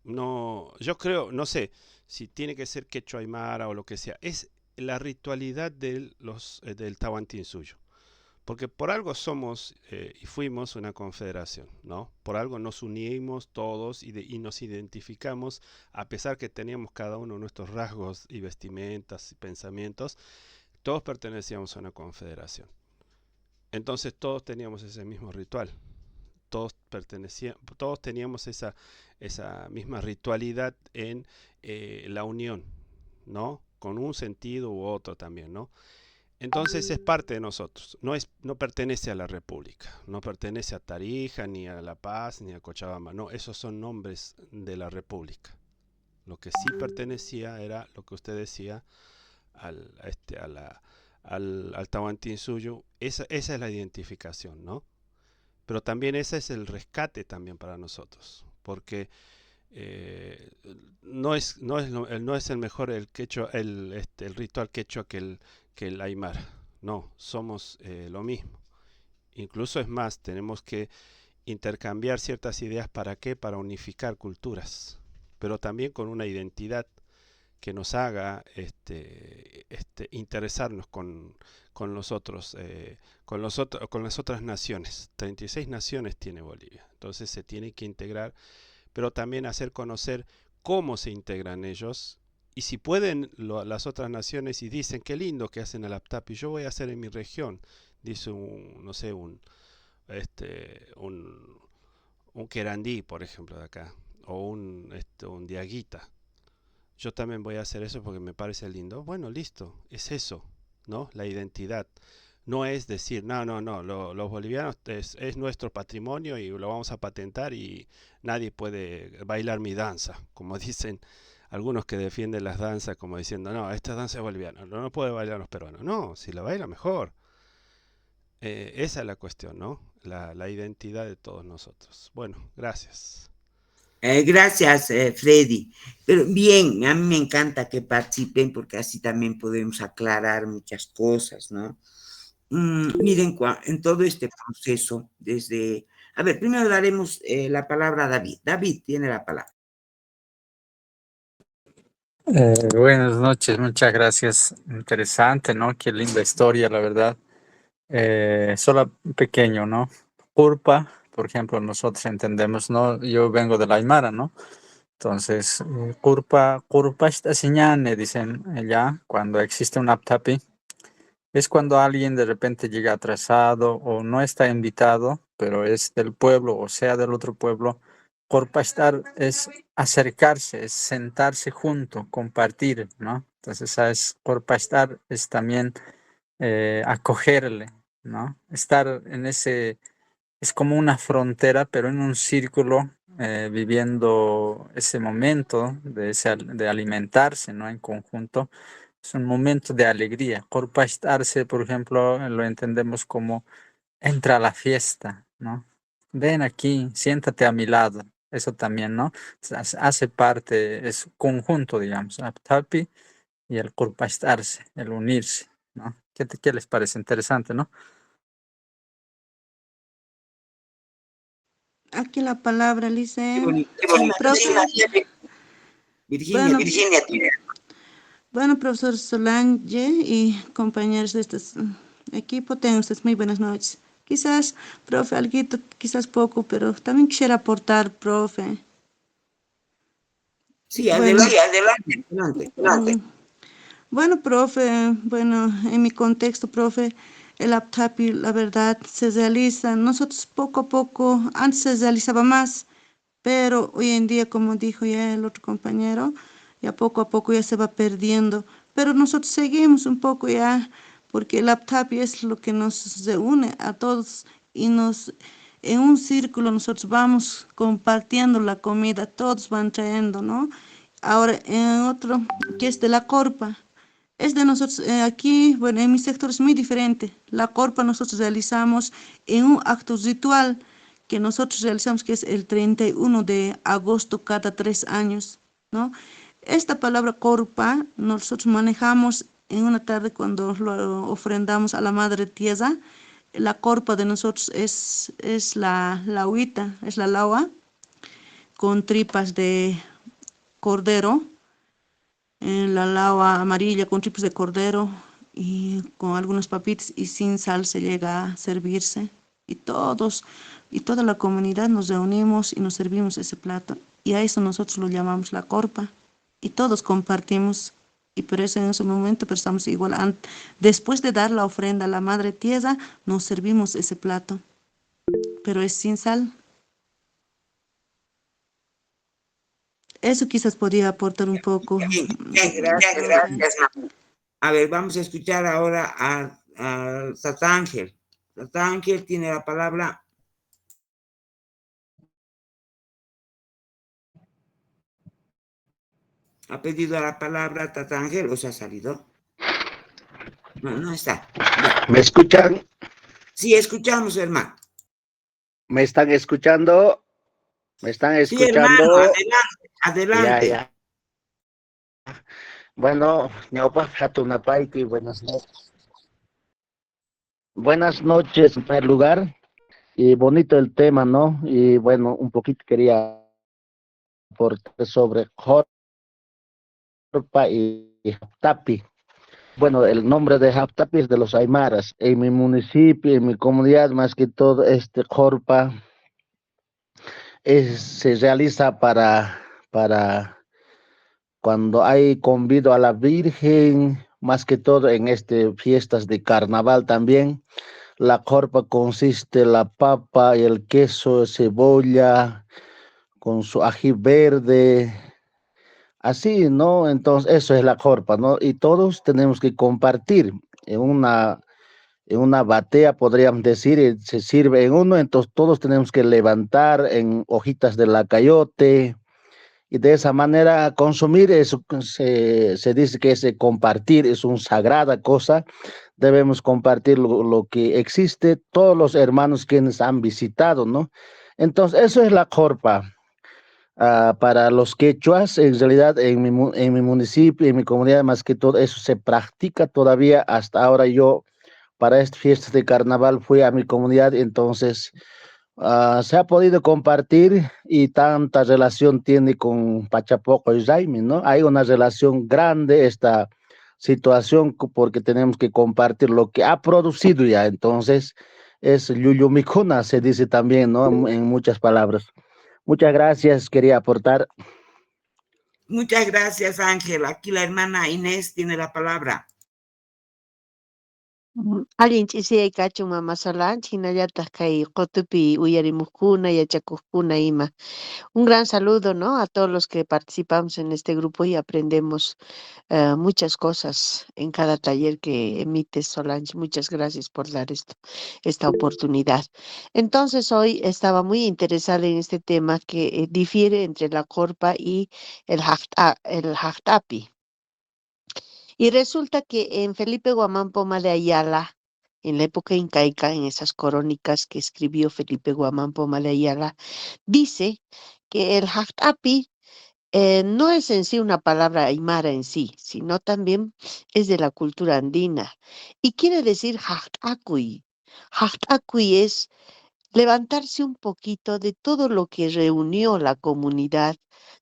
No, yo creo, no sé si tiene que ser quechua aymara o lo que sea, es la ritualidad del Tahuantinsuyo. Porque por algo somos y fuimos una confederación, ¿no? Por algo nos unimos todos y nos identificamos, a pesar que teníamos cada uno nuestros rasgos y vestimentas y pensamientos, todos pertenecíamos a una confederación. Entonces todos teníamos ese mismo ritual, todos teníamos esa misma ritualidad en la unión, ¿no? Con un sentido u otro también, ¿no? Entonces es parte de nosotros, no pertenece a la República, no pertenece a Tarija, ni a La Paz, ni a Cochabamba, no, esos son nombres de la República. Lo que sí pertenecía era lo que usted decía al, a este, a la, al Tahuantinsuyo, esa es la identificación, ¿no? Pero también ese es el rescate también para nosotros, porque eh, no es el mejor el quechua, el ritual quechua que el aymara. No, somos lo mismo. Incluso es más, tenemos que intercambiar ciertas ideas para qué, para unificar culturas, pero también con una identidad que nos haga interesarnos con los otros, con las otras naciones. 36 naciones tiene Bolivia, entonces se tiene que integrar, pero también hacer conocer cómo se integran ellos y si pueden las otras naciones y dicen qué lindo que hacen el APTAPI, yo voy a hacer en mi región, dice no sé, un, un querandí, por ejemplo, de acá, o un diaguita. Yo también voy a hacer eso porque me parece lindo. Bueno, listo, es eso, ¿no? La identidad. No es decir, no, los bolivianos es nuestro patrimonio y lo vamos a patentar y nadie puede bailar mi danza, como dicen algunos que defienden las danzas como diciendo, no, esta danza es boliviana, no puede bailar los peruanos. No, si la baila mejor. Esa es la cuestión, ¿no? La identidad de todos nosotros. Bueno, gracias. Gracias, Freddy. Pero bien, a mí me encanta que participen porque así también podemos aclarar muchas cosas, ¿no? Miren, en todo este proceso, desde... A ver, primero daremos la palabra a David. David tiene la palabra. Buenas noches, muchas gracias. Interesante, ¿no? Qué linda historia, la verdad. Solo pequeño, ¿no? Culpa, por ejemplo, nosotros entendemos, ¿no? Yo vengo de la Aymara, ¿no? Entonces, culpa está señane, dicen allá, cuando existe un aptapi. Es cuando alguien de repente llega atrasado o no está invitado, pero es del pueblo o sea del otro pueblo. Corpachtar es acercarse, es sentarse junto, compartir, ¿no? Entonces, ¿sabes? Corpachtar es también acogerle, ¿no? Estar en ese, es como una frontera, pero en un círculo, viviendo ese momento de alimentarse, ¿no? En conjunto. Es un momento de alegría. Corpachtarse, por ejemplo, lo entendemos como entra a la fiesta, ¿no? Ven aquí, siéntate a mi lado. Eso también, ¿no? Hace parte, es conjunto, digamos, Aptapi y el corpachtarse, el unirse, ¿no? ¿Qué les parece? Interesante, ¿no? Aquí la palabra, Qué Lice. bonito. Profe, Virginia, bueno, Virginia. bueno, profesor Solange y compañeros de este equipo, tengan ustedes muy buenas noches. Quizás, profe, alguito, quizás poco, pero también quisiera aportar, profe. Sí, Bueno, adelante, adelante, adelante. Bueno, profe, bueno, en mi contexto, profe, el APTAPI, la verdad, se realiza. Nosotros poco a poco, antes se realizaba más, pero hoy en día, como dijo ya el otro compañero, ya poco a poco ya se va perdiendo. Pero nosotros seguimos un poco ya, porque el APTAPI es lo que nos reúne a todos y nos, en un círculo nosotros vamos compartiendo la comida, todos van trayendo, ¿no? Ahora, en otro, que es de la corpa. Es de nosotros, aquí, bueno, en mi sector es muy diferente. La corpa nosotros realizamos en un acto ritual que nosotros realizamos, que es el 31 de agosto cada 3 años, ¿no? Esta palabra corpa nosotros manejamos en una tarde cuando lo ofrendamos a la Madre Tierra. La corpa de nosotros es la agüita, es la laua, con tripas de cordero, en la lava amarilla con tripas de cordero y con algunos papitas y sin sal se llega a servirse. Y todos, y toda la comunidad nos reunimos y nos servimos ese plato. Y a eso nosotros lo llamamos la corpa. Y todos compartimos. Y por eso en ese momento pero estamos igual. Después de dar la ofrenda a la Madre Tierra, nos servimos ese plato. Pero es sin sal. Eso quizás podría aportar un poco. Bien, bien, gracias, gracias. A ver, vamos a escuchar ahora a Satángel. Satángel tiene la palabra. ¿Ha pedido la palabra Tatángel o se ha salido? No, no está. Ya. ¿Me escuchan? Sí, escuchamos, hermano. ¿Me están escuchando? ¿Me están Sí, hermano, escuchando? adelante, Ya, adelante. ya. Bueno, ñaupa, Hatunapaiti, buenas noches. Buenas noches, en primer lugar. Y bonito el tema, ¿no? Y bueno, un poquito quería aportar sobre Jorpa y Haptapi. Bueno, el nombre de Haptapi es de los Aymaras. En mi municipio, en mi comunidad, más que todo, Jorpa se realiza para cuando hay convido a la Virgen, más que todo en fiestas de carnaval también. La corpa consiste en la papa y el queso, cebolla, con su ají verde, así, ¿no? Entonces, eso es la corpa, ¿no? Y todos tenemos que compartir en una batea, podríamos decir, y se sirve en uno, entonces todos tenemos que levantar en hojitas de la cayote, y de esa manera consumir eso se dice que ese compartir es una sagrada cosa. Debemos compartir lo que existe, todos los hermanos quienes han visitado, ¿no? Entonces, eso es la corpa. Para los quechuas, en realidad en mi municipio, en mi comunidad, más que todo, eso se practica todavía hasta ahora. Yo, para esta fiesta de carnaval, fui a mi comunidad, entonces se ha podido compartir y tanta relación tiene con Pachapoco y Jaime, ¿no? Hay una relación grande esta situación porque tenemos que compartir lo que ha producido ya, entonces es Yuyumikuna, se dice también, ¿no? En muchas palabras. Muchas gracias, quería aportar. Muchas gracias, Ángel. Aquí la hermana Inés tiene la palabra. Allin ch'isiyaykachu mama Solange hinallataq kay qutupi uyarimuqkuna, yachakuqkuna ima. Un gran saludo, ¿no? A todos los que participamos en este grupo y aprendemos muchas cosas en cada taller que emites, Solange. Muchas gracias por dar esta oportunidad. Entonces, hoy estaba muy interesada en este tema que difiere entre la corpa y el jactapi. Y resulta que en Felipe Guamán Poma de Ayala, en la época incaica, en esas crónicas que escribió Felipe Guamán Poma de Ayala, dice que el jactapi no es en sí una palabra aymara en sí, sino también es de la cultura andina y quiere decir jactacuy. Jactacuy es levantarse un poquito de todo lo que reunió la comunidad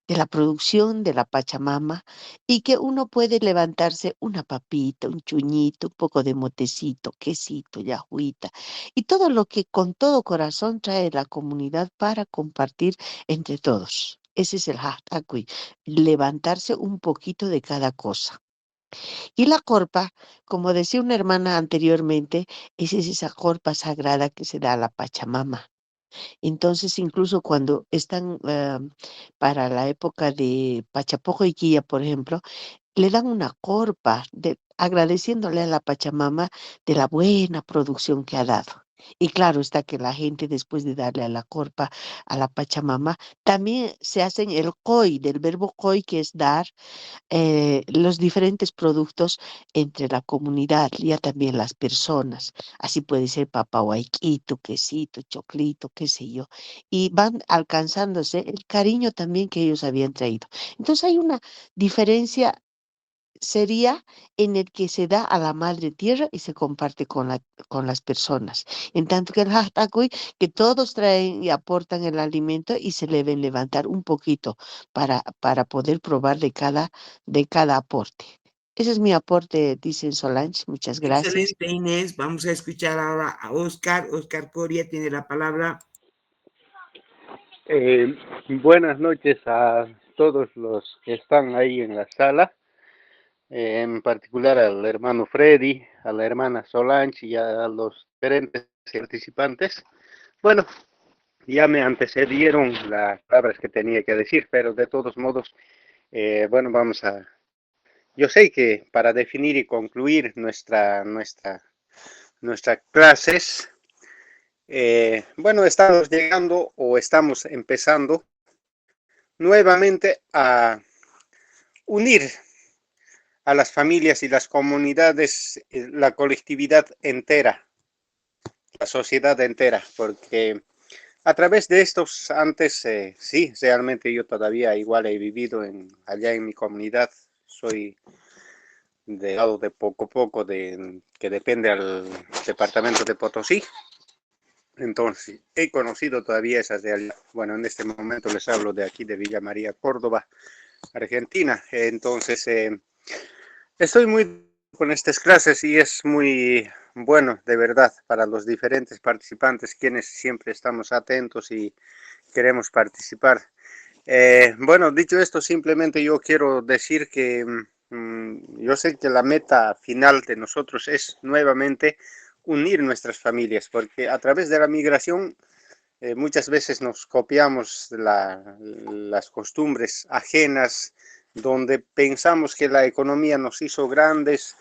de la producción de la Pachamama y que uno puede levantarse una papita, un chuñito, un poco de motecito, quesito, yajuita y todo lo que con todo corazón trae la comunidad para compartir entre todos. Ese es el hashtag, levantarse un poquito de cada cosa. Y la corpa, como decía una hermana anteriormente, es esa corpa sagrada que se da a la Pachamama. Entonces, incluso cuando están para la época de Pachapoco y Quilla, por ejemplo, le dan una corpa agradeciéndole a la Pachamama de la buena producción que ha dado. Y claro está que la gente después de darle a la corpa a la Pachamama, también se hacen el koi, del verbo koi que es dar, los diferentes productos entre la comunidad, ya también las personas. Así puede ser papahuayquito, quesito, choclito, qué sé yo. Y van alcanzándose el cariño también que ellos habían traído. Entonces hay una diferencia sería en el que se da a la madre tierra y se comparte con las personas. En tanto que el hatakuy, que todos traen y aportan el alimento y se deben levantar un poquito para poder probar de cada aporte. Ese es mi aporte, dice Solange. Muchas gracias. Excelente, Inés. Vamos a escuchar ahora a Oscar. Oscar Coria tiene la palabra. Buenas noches a todos los que están ahí en la sala, en particular al hermano Freddy, a la hermana Solange y a los diferentes participantes. Bueno, ya me antecedieron las palabras que tenía que decir, pero de todos modos, bueno, yo sé que para definir y concluir nuestras clases, bueno, estamos llegando o estamos empezando nuevamente a unir a las familias y las comunidades, la colectividad entera, la sociedad entera, porque a través de estos antes, sí, realmente yo todavía igual he vivido allá en mi comunidad, soy del lado de Poco, que depende al departamento de Potosí. Entonces, he conocido todavía esa realidad. Bueno, en este momento les hablo de aquí, de Villa María, Córdoba, Argentina. Entonces, estoy muy con estas clases y es muy bueno, de verdad, para los diferentes participantes, quienes siempre estamos atentos y queremos participar. Bueno, dicho esto, simplemente yo quiero decir que yo sé que la meta final de nosotros es nuevamente unir nuestras familias, porque a través de la migración muchas veces nos copiamos las costumbres ajenas, donde pensamos que la economía nos hizo grandes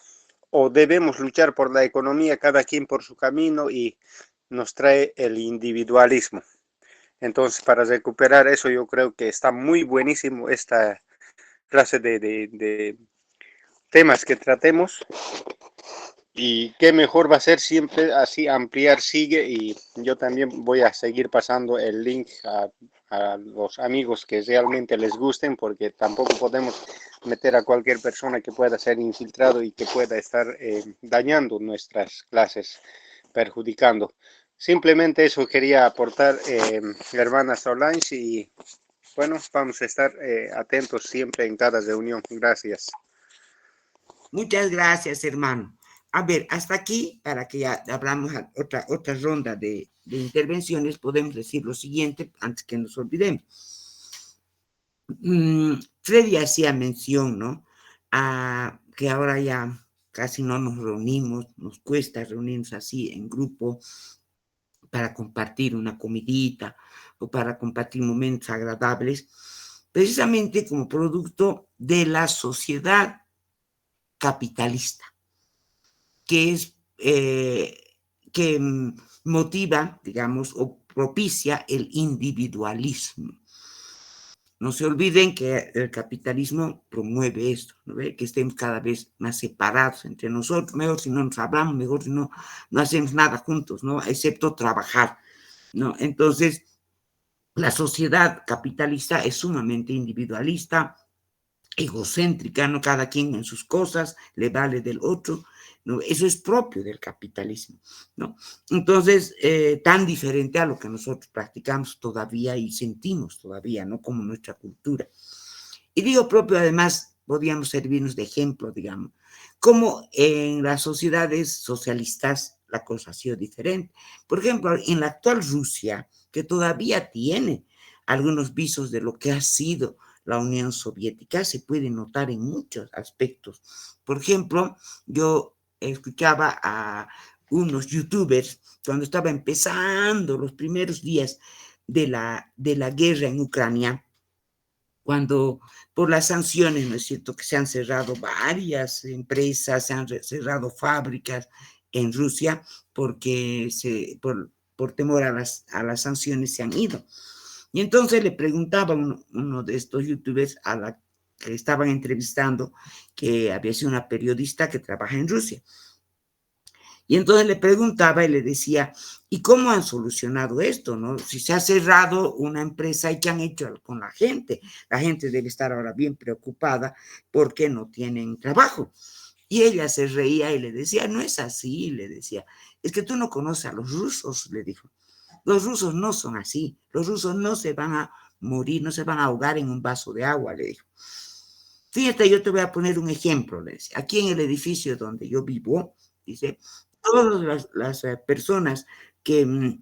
o debemos luchar por la economía, cada quien por su camino, y nos trae el individualismo. Entonces, para recuperar eso, yo creo que está muy buenísimo esta clase de temas que tratemos. Y qué mejor va a ser siempre así ampliar, sigue, y yo también voy a seguir pasando el link a los amigos que realmente les gusten, porque tampoco podemos meter a cualquier persona que pueda ser infiltrado y que pueda estar dañando nuestras clases, perjudicando. Simplemente eso quería aportar, hermana Solange, y bueno, vamos a estar atentos siempre en cada reunión. Gracias. Muchas gracias, hermano. A ver, hasta aquí, para que ya abramos otra ronda de intervenciones, podemos decir lo siguiente antes que nos olvidemos. Freddy hacía mención, ¿no? A que ahora ya casi no nos reunimos, nos cuesta reunirnos así en grupo para compartir una comidita o para compartir momentos agradables, precisamente como producto de la sociedad capitalista, que es que motiva, digamos, o propicia el individualismo. No se olviden que el capitalismo promueve esto, ¿no? Que estemos cada vez más separados entre nosotros, mejor si no nos hablamos, mejor si no hacemos nada juntos, ¿no? Excepto trabajar, ¿no? Entonces, la sociedad capitalista es sumamente individualista, egocéntrica, ¿no? Cada quien en sus cosas, le vale del otro, ¿no? Eso es propio del capitalismo, ¿no? Entonces, tan diferente a lo que nosotros practicamos todavía y sentimos todavía, ¿no? Como nuestra cultura. Y digo propio, además, podríamos servirnos de ejemplo, digamos, como en las sociedades socialistas la cosa ha sido diferente. Por ejemplo, en la actual Rusia, que todavía tiene algunos visos de lo que ha sido la Unión Soviética, se puede notar en muchos aspectos. Por ejemplo, yo escuchaba a unos youtubers cuando estaba empezando los primeros días de la guerra en Ucrania, cuando por las sanciones, ¿no es cierto?, que se han cerrado varias empresas, se han cerrado fábricas en Rusia porque por temor a las sanciones se han ido. Y entonces le preguntaba uno de estos youtubers a la que estaban entrevistando, que había sido una periodista que trabaja en Rusia. Y entonces le preguntaba y le decía, ¿y cómo han solucionado esto, no? Si se ha cerrado una empresa, ¿y qué han hecho con la gente? La gente debe estar ahora bien preocupada porque no tienen trabajo. Y ella se reía y le decía, no es así, le decía, es que tú no conoces a los rusos, le dijo. Los rusos no son así, los rusos no se van a morir, no se van a ahogar en un vaso de agua, le dijo. Fíjate, yo te voy a poner un ejemplo, le decía. Aquí en el edificio donde yo vivo, dice, todas las personas que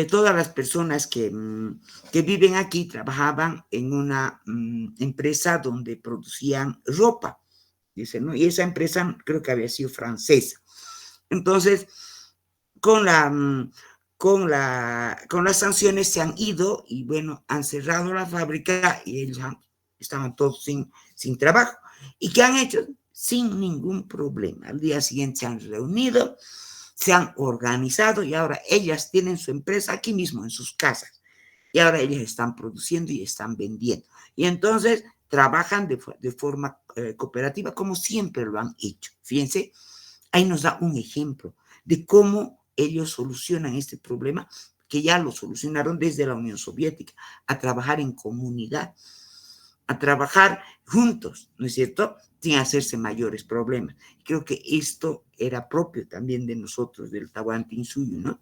todas las personas que viven aquí trabajaban en una empresa donde producían ropa, dice, ¿no? Y esa empresa creo que había sido francesa. Entonces, con las sanciones se han ido y bueno, han cerrado la fábrica y ellos estaban todos sin trabajo. ¿Y qué han hecho? Sin ningún problema. Al día siguiente se han reunido, se han organizado y ahora ellas tienen su empresa aquí mismo en sus casas. Y ahora ellas están produciendo y están vendiendo. Y entonces trabajan de forma cooperativa como siempre lo han hecho. Fíjense, ahí nos da un ejemplo de cómo ellos solucionan este problema que ya lo solucionaron desde la Unión Soviética, a trabajar en comunidad, a trabajar juntos, ¿no es cierto?, sin hacerse mayores problemas. Creo que esto era propio también de nosotros, del Tahuantinsuyo, ¿no?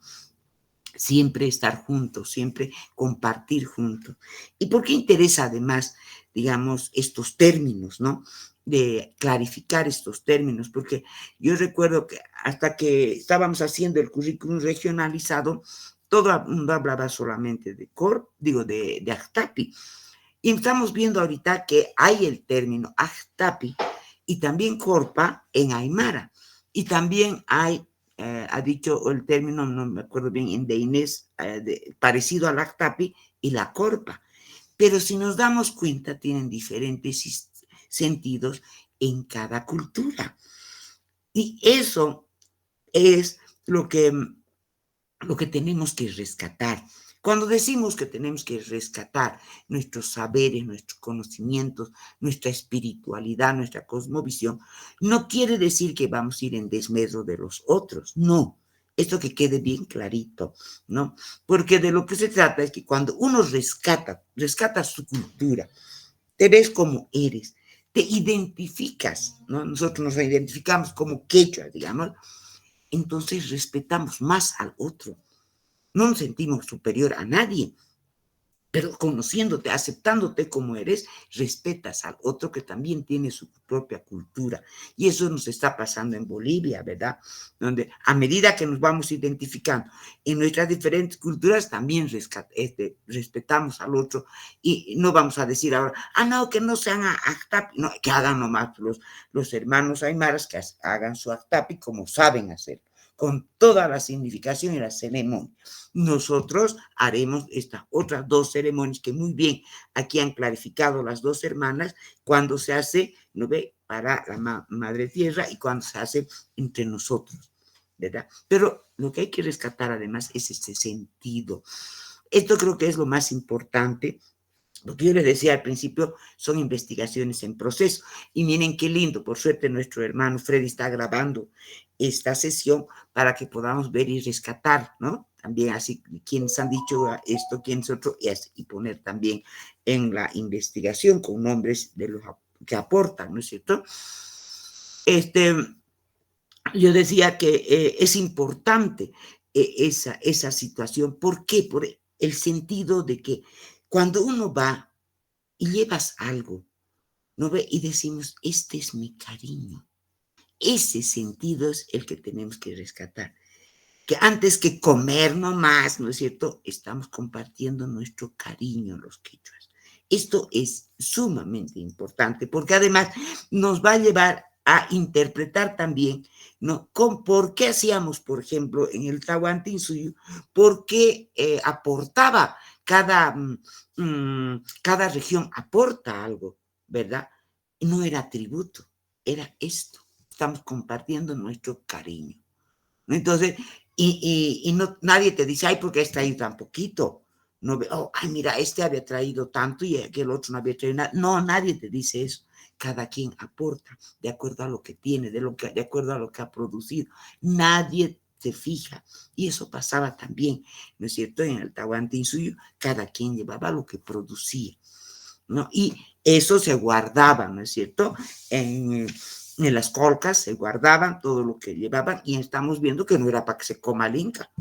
Siempre estar juntos, siempre compartir juntos. ¿Y por qué interesa además, digamos, estos términos, ¿no? De clarificar estos términos, porque yo recuerdo que hasta que estábamos haciendo el currículum regionalizado, todo el mundo hablaba solamente de Actapi. Y estamos viendo ahorita que hay el término Actapi y también Corpa en Aymara. Y también hay, ha dicho el término, no me acuerdo bien, en Inés, parecido al Actapi y la Corpa. Pero si nos damos cuenta, tienen diferentes sentidos en cada cultura. Y eso es lo que tenemos que rescatar. Cuando decimos que tenemos que rescatar nuestros saberes, nuestros conocimientos, nuestra espiritualidad, nuestra cosmovisión, no quiere decir que vamos a ir en desmedro de los otros, no. Esto que quede bien clarito, ¿no? Porque de lo que se trata es que cuando uno rescata su cultura, te ves como eres, te identificas, ¿no? Nosotros nos identificamos como quechua, digamos, entonces respetamos más al otro. No nos sentimos superior a nadie, pero conociéndote, aceptándote como eres, respetas al otro que también tiene su propia cultura. Y eso nos está pasando en Bolivia, ¿verdad? Donde a medida que nos vamos identificando en nuestras diferentes culturas, también respetamos al otro y no vamos a decir ahora, no, que no sean actapi, no, que hagan nomás los hermanos aymaras, que hagan su actapi como saben hacerlo, con toda la significación y la ceremonia. Nosotros haremos estas otras dos ceremonias que muy bien aquí han clarificado las dos hermanas, cuando se hace, ¿no ve?, para la Madre Tierra y cuando se hace entre nosotros, ¿verdad? Pero lo que hay que rescatar además es este sentido. Esto creo que es lo más importante. Lo que yo les decía al principio son investigaciones en proceso. Y miren qué lindo, por suerte nuestro hermano Freddy está grabando esta sesión para que podamos ver y rescatar, ¿no? También así, quienes han dicho esto, quiénes otro, y poner también en la investigación con nombres de los que aportan, ¿no es cierto? Yo decía que es importante esa situación. ¿Por qué? Por el sentido de que cuando uno va y llevas algo, ¿no ve? Y decimos, este es mi cariño. Ese sentido es el que tenemos que rescatar. Que antes que comer nomás, ¿no es cierto? Estamos compartiendo nuestro cariño los quechuas. Esto es sumamente importante porque además nos va a llevar a interpretar también, ¿no? Por qué hacíamos, por ejemplo, en el Tahuantinsuyo, por qué aportaba cada región aporta algo, ¿verdad? No era tributo, era esto. Estamos compartiendo nuestro cariño. Entonces, no, nadie te dice, ay, ¿por qué has traído tan poquito? No, ay, mira, este había traído tanto y aquel otro no había traído nada. No, nadie te dice eso. Cada quien aporta de acuerdo a lo que tiene, de acuerdo a lo que ha producido. Nadie se fija. Y eso pasaba también, ¿no es cierto? En el Tahuantinsuyo, cada quien llevaba lo que producía, ¿no? Y eso se guardaba, ¿no es cierto? En las colcas se guardaban todo lo que llevaban y estamos viendo que no era para que se coma el Inca,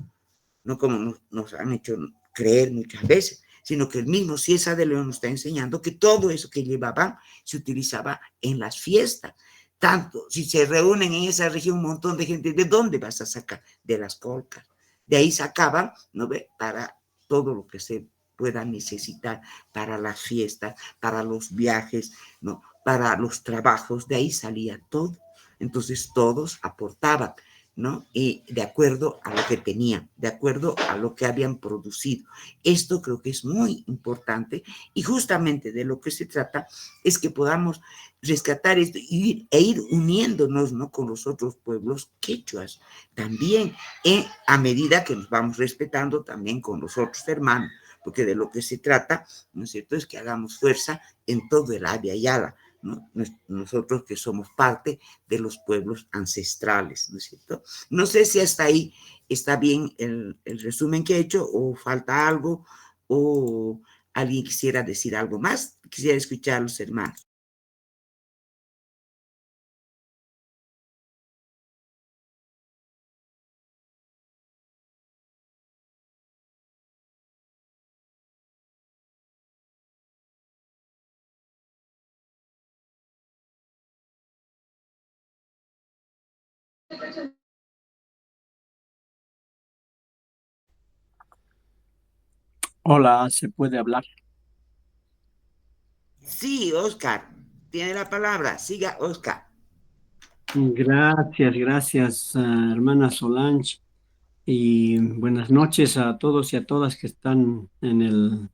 no como nos han hecho creer muchas veces, sino que el mismo Ciesa de León nos está enseñando que todo eso que llevaban se utilizaba en las fiestas. Tanto, si se reúnen en esa región un montón de gente, ¿de dónde vas a sacar? De las colcas. De ahí sacaban, ¿no ve?, para todo lo que se pueda necesitar para las fiestas, para los viajes, ¿no?, para los trabajos, de ahí salía todo. Entonces todos aportaban, ¿no? Y de acuerdo a lo que tenían, de acuerdo a lo que habían producido. Esto creo que es muy importante y justamente de lo que se trata es que podamos rescatar esto e ir uniéndonos, ¿no?, con los otros pueblos quechuas también, a medida que nos vamos respetando también con los otros hermanos, porque de lo que se trata, ¿no es cierto?, es que hagamos fuerza en todo el Abya Yala, ¿no? Nosotros que somos parte de los pueblos ancestrales, ¿no es cierto? No sé si hasta ahí está bien el resumen que he hecho o falta algo o alguien quisiera decir algo más. Quisiera escuchar a los hermanos. Hola, ¿se puede hablar? Sí, Oscar, tiene la palabra. Siga, Oscar. Gracias, hermana Solange, y buenas noches a todos y a todas que están en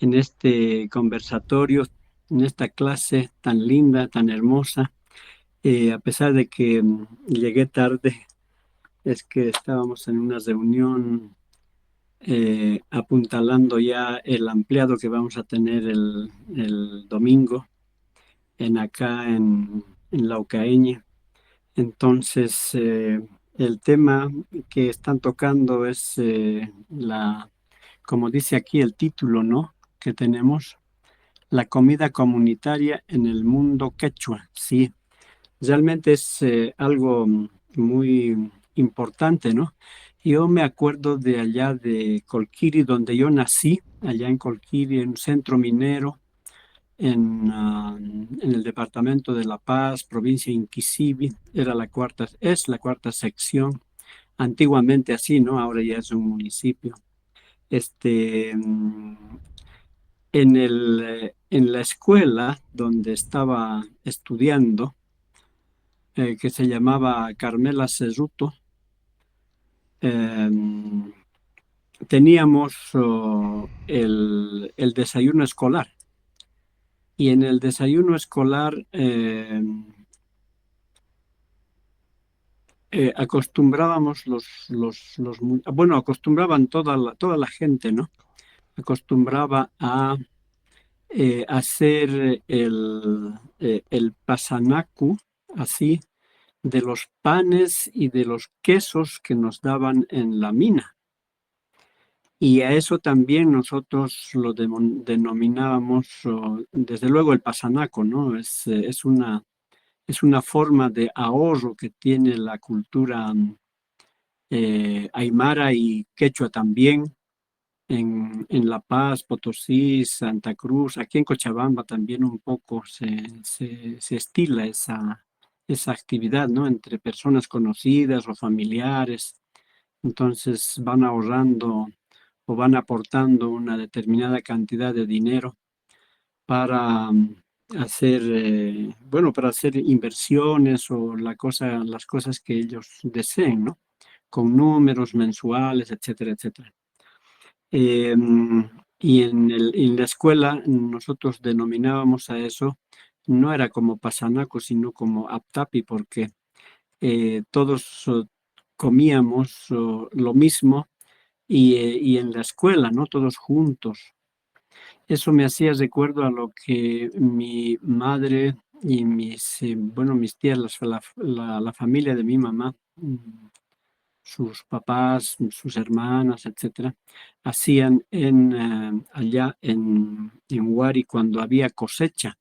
este conversatorio, en esta clase tan linda, tan hermosa. A pesar de que llegué tarde, es que estábamos en una reunión apuntalando ya el ampliado que vamos a tener el domingo en Laucaeñe. Entonces, el tema que están tocando es como dice aquí el título, ¿no?, que tenemos, la comida comunitaria en el mundo quechua. Sí, realmente es algo muy importante, ¿no? Yo me acuerdo de allá de Colquiri, donde yo nací, allá en Colquiri, en un centro minero, en el departamento de La Paz, provincia de Inquisibi, es la cuarta sección, antiguamente así, ¿no? Ahora ya es un municipio. Este, en la escuela donde estaba estudiando, que se llamaba Carmela Cerruto, teníamos el desayuno escolar. Y en el desayuno escolar acostumbrábamos bueno, acostumbraban toda la gente, ¿no? Acostumbraba a hacer el pasanacu, así, de los panes y de los quesos que nos daban en la mina. Y a eso también nosotros lo denominábamos, desde luego, el pasanaco, ¿no? Es una forma de ahorro que tiene la cultura aymara y quechua también, en La Paz, Potosí, Santa Cruz, aquí en Cochabamba también un poco se estila esa actividad, ¿no? Entre personas conocidas o familiares. Entonces van ahorrando o van aportando una determinada cantidad de dinero para hacer, bueno, para hacer inversiones o las cosas que ellos deseen, ¿no? Con números mensuales, etcétera, etcétera. Y en la escuela nosotros denominábamos a eso, no era como pasanaco, sino como aptapi, porque todos comíamos lo mismo y en la escuela, ¿no? Todos juntos. Eso me hacía recuerdo a lo que mi madre y mis tías, la familia de mi mamá, sus papás, sus hermanas, etcétera, hacían allá en Huari cuando había cosecha.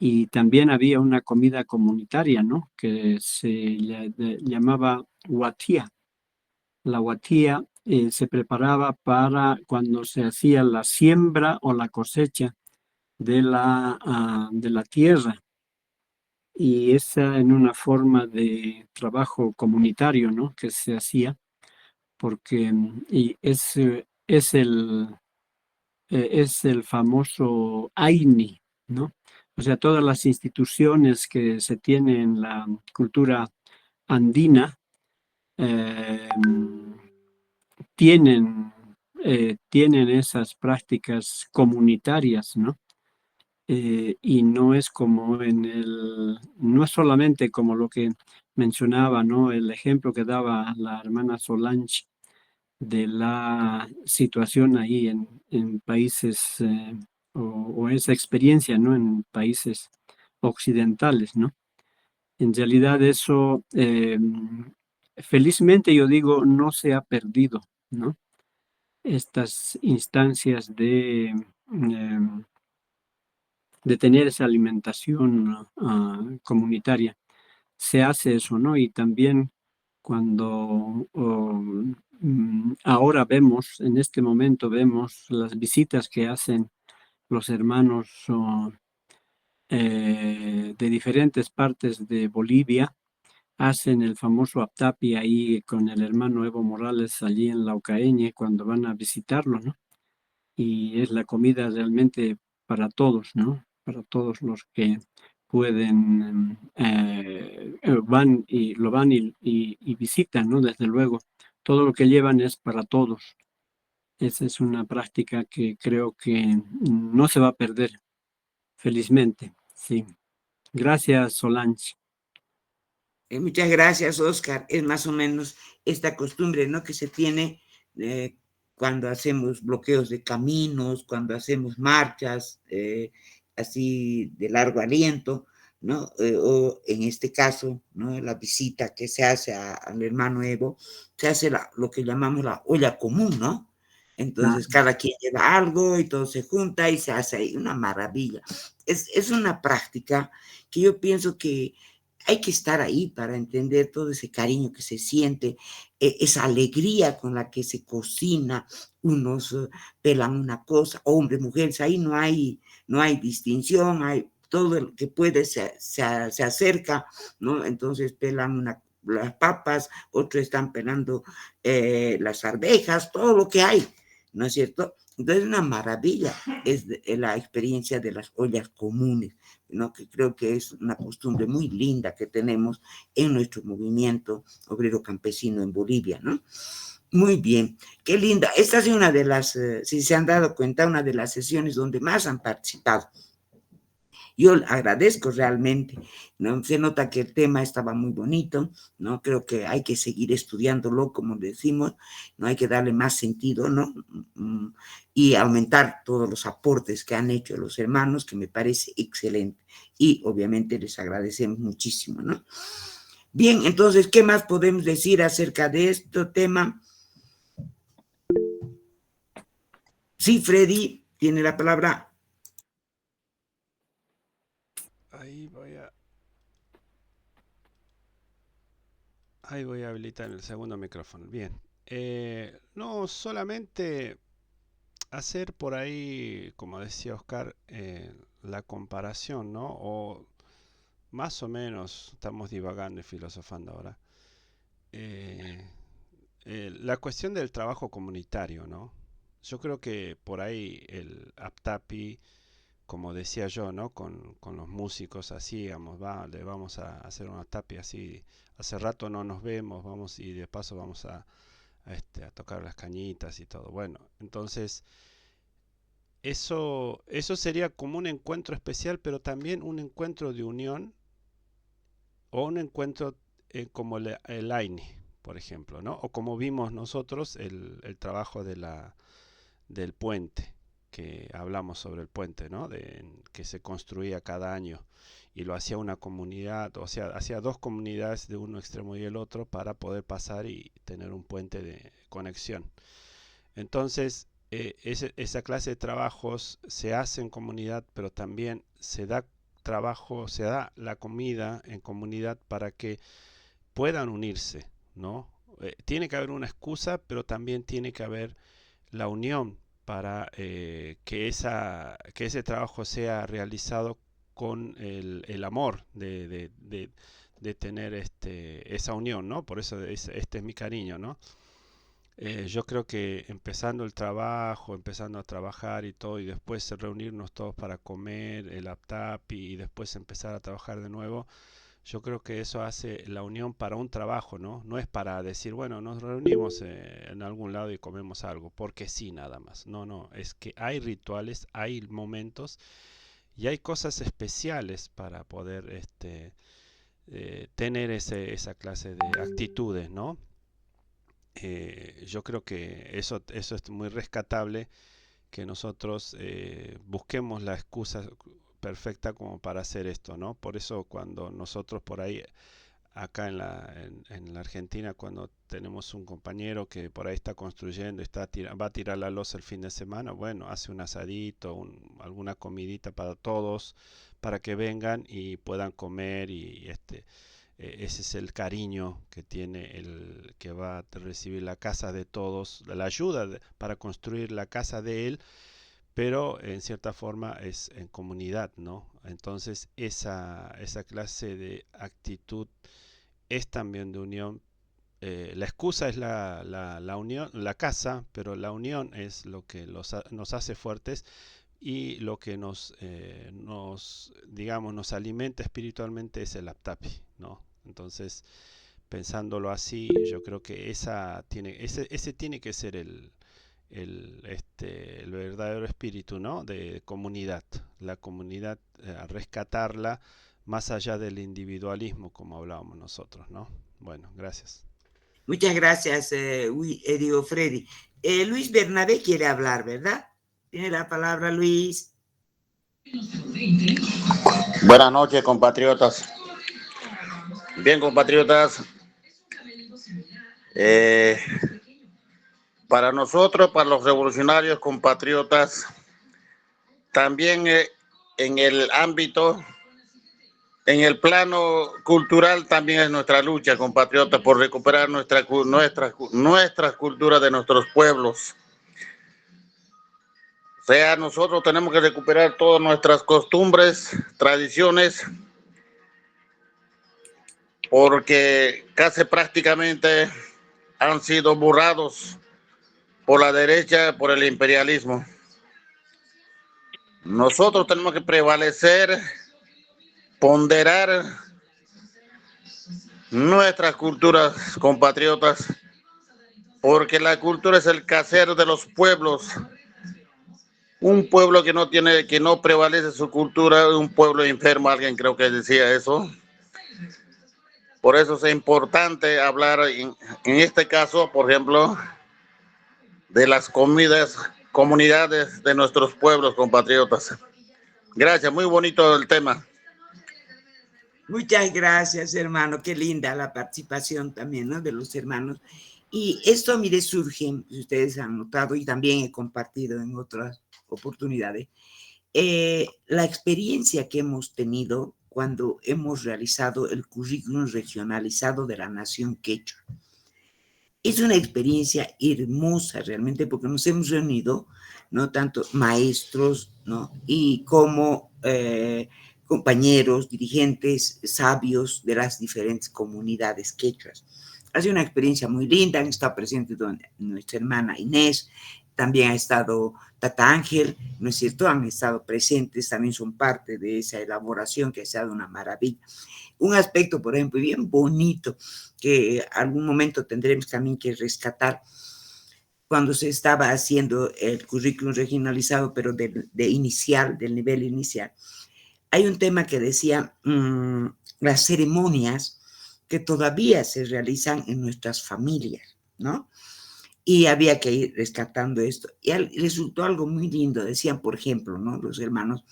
Y también había una comida comunitaria, ¿no? Que se llamaba huatía. La huatía se preparaba para cuando se hacía la siembra o la cosecha de la tierra. Y esa en una forma de trabajo comunitario, ¿no? Que se hacía, porque es el famoso AINI, ¿no? O sea, todas las instituciones que se tienen en la cultura andina tienen esas prácticas comunitarias, ¿no? Y no es no es solamente como lo que mencionaba, ¿no? El ejemplo que daba la hermana Solange de la situación ahí en países, o esa experiencia, ¿no? En países occidentales, ¿no? En realidad eso, felizmente yo digo, no se ha perdido, ¿no? Estas instancias de tener esa alimentación comunitaria. Se hace eso, ¿no? Y también cuando ahora vemos, en este momento vemos las visitas que hacen los hermanos de diferentes partes de Bolivia, hacen el famoso aptapi ahí con el hermano Evo Morales allí en Laucaeñe cuando van a visitarlo, ¿no? Y es la comida realmente para todos, ¿no? Para todos los que pueden, van y visitan, ¿no? Desde luego, todo lo que llevan es para todos. Esa es una práctica que creo que no se va a perder, felizmente, sí. Gracias, Solange. Muchas gracias, Oscar. Es más o menos esta costumbre, ¿no? Que se tiene cuando hacemos bloqueos de caminos, cuando hacemos marchas así de largo aliento, ¿no? O en este caso, ¿no? La visita que se hace al hermano Evo, se hace lo que llamamos la olla común, ¿no? Entonces cada quien lleva algo y todo se junta y se hace ahí una maravilla. Es una práctica que yo pienso que hay que estar ahí para entender todo ese cariño que se siente, esa alegría con la que se cocina, unos pelan una cosa, hombres, mujeres, ahí no hay distinción, hay todo el que puede se acerca, ¿no? Entonces pelan las papas, otros están pelando las arvejas, todo lo que hay, ¿no es cierto? Entonces, una maravilla es la experiencia de las ollas comunes, ¿no? Que creo que es una costumbre muy linda que tenemos en nuestro movimiento obrero campesino en Bolivia, ¿no? Muy bien, qué linda. Esta es una de las, si se han dado cuenta, una de las sesiones donde más han participado. Yo agradezco realmente, ¿no? Se nota que el tema estaba muy bonito, ¿no? Creo que hay que seguir estudiándolo, como decimos, no hay que darle más sentido, ¿no? Y aumentar todos los aportes que han hecho los hermanos, que me parece excelente. Y obviamente les agradecemos muchísimo, ¿no? Bien, entonces, ¿qué más podemos decir acerca de este tema? Sí, Freddy, tiene la palabra. Ahí voy a habilitar el segundo micrófono. Bien. No, solamente hacer por ahí, como decía Oscar, la comparación, ¿no? O más o menos, estamos divagando y filosofando ahora. La cuestión del trabajo comunitario, ¿no? Yo creo que por ahí el Aptapi, como decía yo, ¿no? Con los músicos hacíamos, le vamos a hacer una Aptapi así. Hace rato no nos vemos, vamos y de paso vamos a tocar las cañitas y todo. Bueno, entonces eso sería como un encuentro especial, pero también un encuentro de unión o un encuentro como el AINI, por ejemplo, ¿no? O como vimos nosotros el trabajo del puente, que hablamos sobre el puente, ¿no? Que se construía cada año y lo hacía una comunidad, o sea, hacía dos comunidades de uno extremo y el otro para poder pasar y tener un puente de conexión. Entonces, esa clase de trabajos se hace en comunidad, pero también se da trabajo, se da la comida en comunidad para que puedan unirse, ¿no? Tiene que haber una excusa, pero también tiene que haber la unión para que ese trabajo sea realizado con el amor de tener esa unión, ¿no? Por eso este es mi cariño, ¿no? Yo creo que empezando el trabajo, empezando a trabajar y todo, y después reunirnos todos para comer el aptapi y después empezar a trabajar de nuevo, yo creo que eso hace la unión para un trabajo, ¿no? No es para decir, bueno, nos reunimos en algún lado y comemos algo, porque sí, nada más. No, no, es que hay rituales, hay momentos y hay cosas especiales para poder tener esa clase de actitudes, ¿no? Yo creo que eso es muy rescatable, que nosotros busquemos la excusa perfecta como para hacer esto, ¿no? Por eso cuando nosotros por ahí, acá en la Argentina, cuando tenemos un compañero que por ahí está construyendo, va a tirar la losa el fin de semana, bueno, hace un asadito, alguna comidita para todos, para que vengan y puedan comer y ese es el cariño que tiene el que va a recibir la casa de todos, la ayuda para construir la casa de él, pero en cierta forma es en comunidad, ¿no? Entonces esa clase de actitud es también de unión. La excusa es la unión, la casa, pero la unión es lo que nos hace fuertes y lo que digamos, nos alimenta espiritualmente es el aptapi, ¿no? Entonces, pensándolo así, yo creo que ese tiene que ser el verdadero espíritu, ¿no? De comunidad, la comunidad, rescatarla más allá del individualismo, como hablábamos nosotros, ¿no? Bueno, gracias. Muchas gracias, digo Freddy. Luis Bernabé quiere hablar, ¿verdad? Tiene la palabra, Luis. Buenas noches, compatriotas. Bien, compatriotas. Para nosotros, para los revolucionarios compatriotas, también en el ámbito en el plano cultural también es nuestra lucha, compatriotas, por recuperar nuestras culturas de nuestros pueblos. O sea, nosotros tenemos que recuperar todas nuestras costumbres, tradiciones, porque casi prácticamente han sido borrados por la derecha, por el imperialismo. Nosotros tenemos que prevalecer, ponderar nuestras culturas, compatriotas, porque la cultura es el quehacer de los pueblos. Un pueblo que no prevalece su cultura, es un pueblo enfermo, alguien creo que decía eso. Por eso es importante hablar en este caso, por ejemplo, de las comunidades de nuestros pueblos, compatriotas. Gracias, muy bonito el tema. Muchas gracias, hermano. Qué linda la participación también, ¿no? De los hermanos. Y esto, mire, surge, si ustedes han notado, y también he compartido en otras oportunidades, la experiencia que hemos tenido cuando hemos realizado el currículum regionalizado de la nación quechua. Es una experiencia hermosa realmente porque nos hemos reunido, ¿no? Tanto maestros, ¿no? Y como compañeros, dirigentes, sabios de las diferentes comunidades quechuas. Ha sido una experiencia muy linda, han estado presentes nuestra hermana Inés, también ha estado Tata Ángel, ¿no es cierto? Han estado presentes, también son parte de esa elaboración que ha sido una maravilla. Un aspecto, por ejemplo, bien bonito, que algún momento tendremos también que rescatar, cuando se estaba haciendo el currículum regionalizado, pero del nivel inicial, hay un tema que decía las ceremonias que todavía se realizan en nuestras familias, ¿no? Y había que ir rescatando esto. Y resultó algo muy lindo, decían, por ejemplo, ¿no? Los hermanos,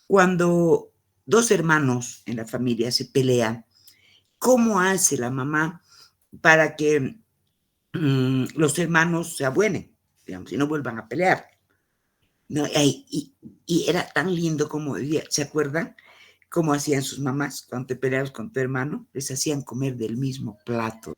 cuando dos hermanos en la familia se pelean, ¿cómo hace la mamá para que los hermanos se abuenen, digamos, y no vuelvan a pelear? ¿No? Y era tan lindo como decía, ¿se acuerdan? Cómo hacían sus mamás cuando te peleabas con tu hermano, les hacían comer del mismo plato.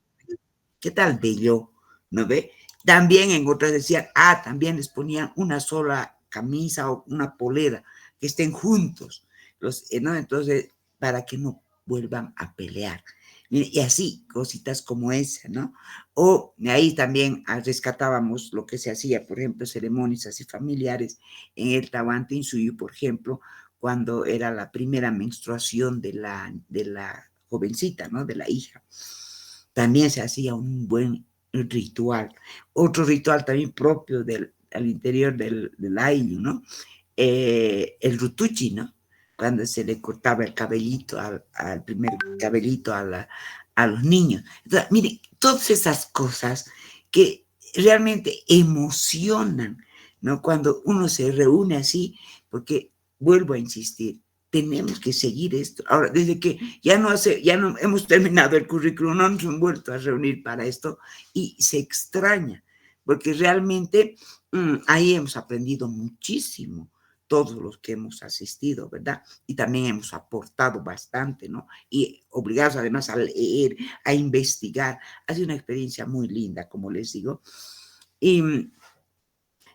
¿Qué tal bello? ¿No ve? También en otras decían, también les ponían una sola camisa o una polera, que estén juntos, ¿no? Entonces, para que no vuelvan a pelear. Y así, cositas como esa, ¿no? O ahí también rescatábamos lo que se hacía, por ejemplo, ceremonias así familiares en el Tahuantinsuyo, por ejemplo, cuando era la primera menstruación de la jovencita, ¿no? De la hija. También se hacía un buen ritual. Otro ritual también propio al interior del ayllu, ¿no? El rutuchi, ¿no? Cuando se le cortaba el cabellito, al primer cabellito a los niños. Entonces, miren, todas esas cosas que realmente emocionan, ¿no? Cuando uno se reúne así, porque vuelvo a insistir, tenemos que seguir esto. Ahora, desde que ya no hemos terminado el currículum, no nos hemos vuelto a reunir para esto y se extraña, porque realmente ahí hemos aprendido muchísimo, todos los que hemos asistido, ¿verdad? Y también hemos aportado bastante, ¿no? Y obligados además a leer, a investigar. Ha sido una experiencia muy linda, como les digo. Y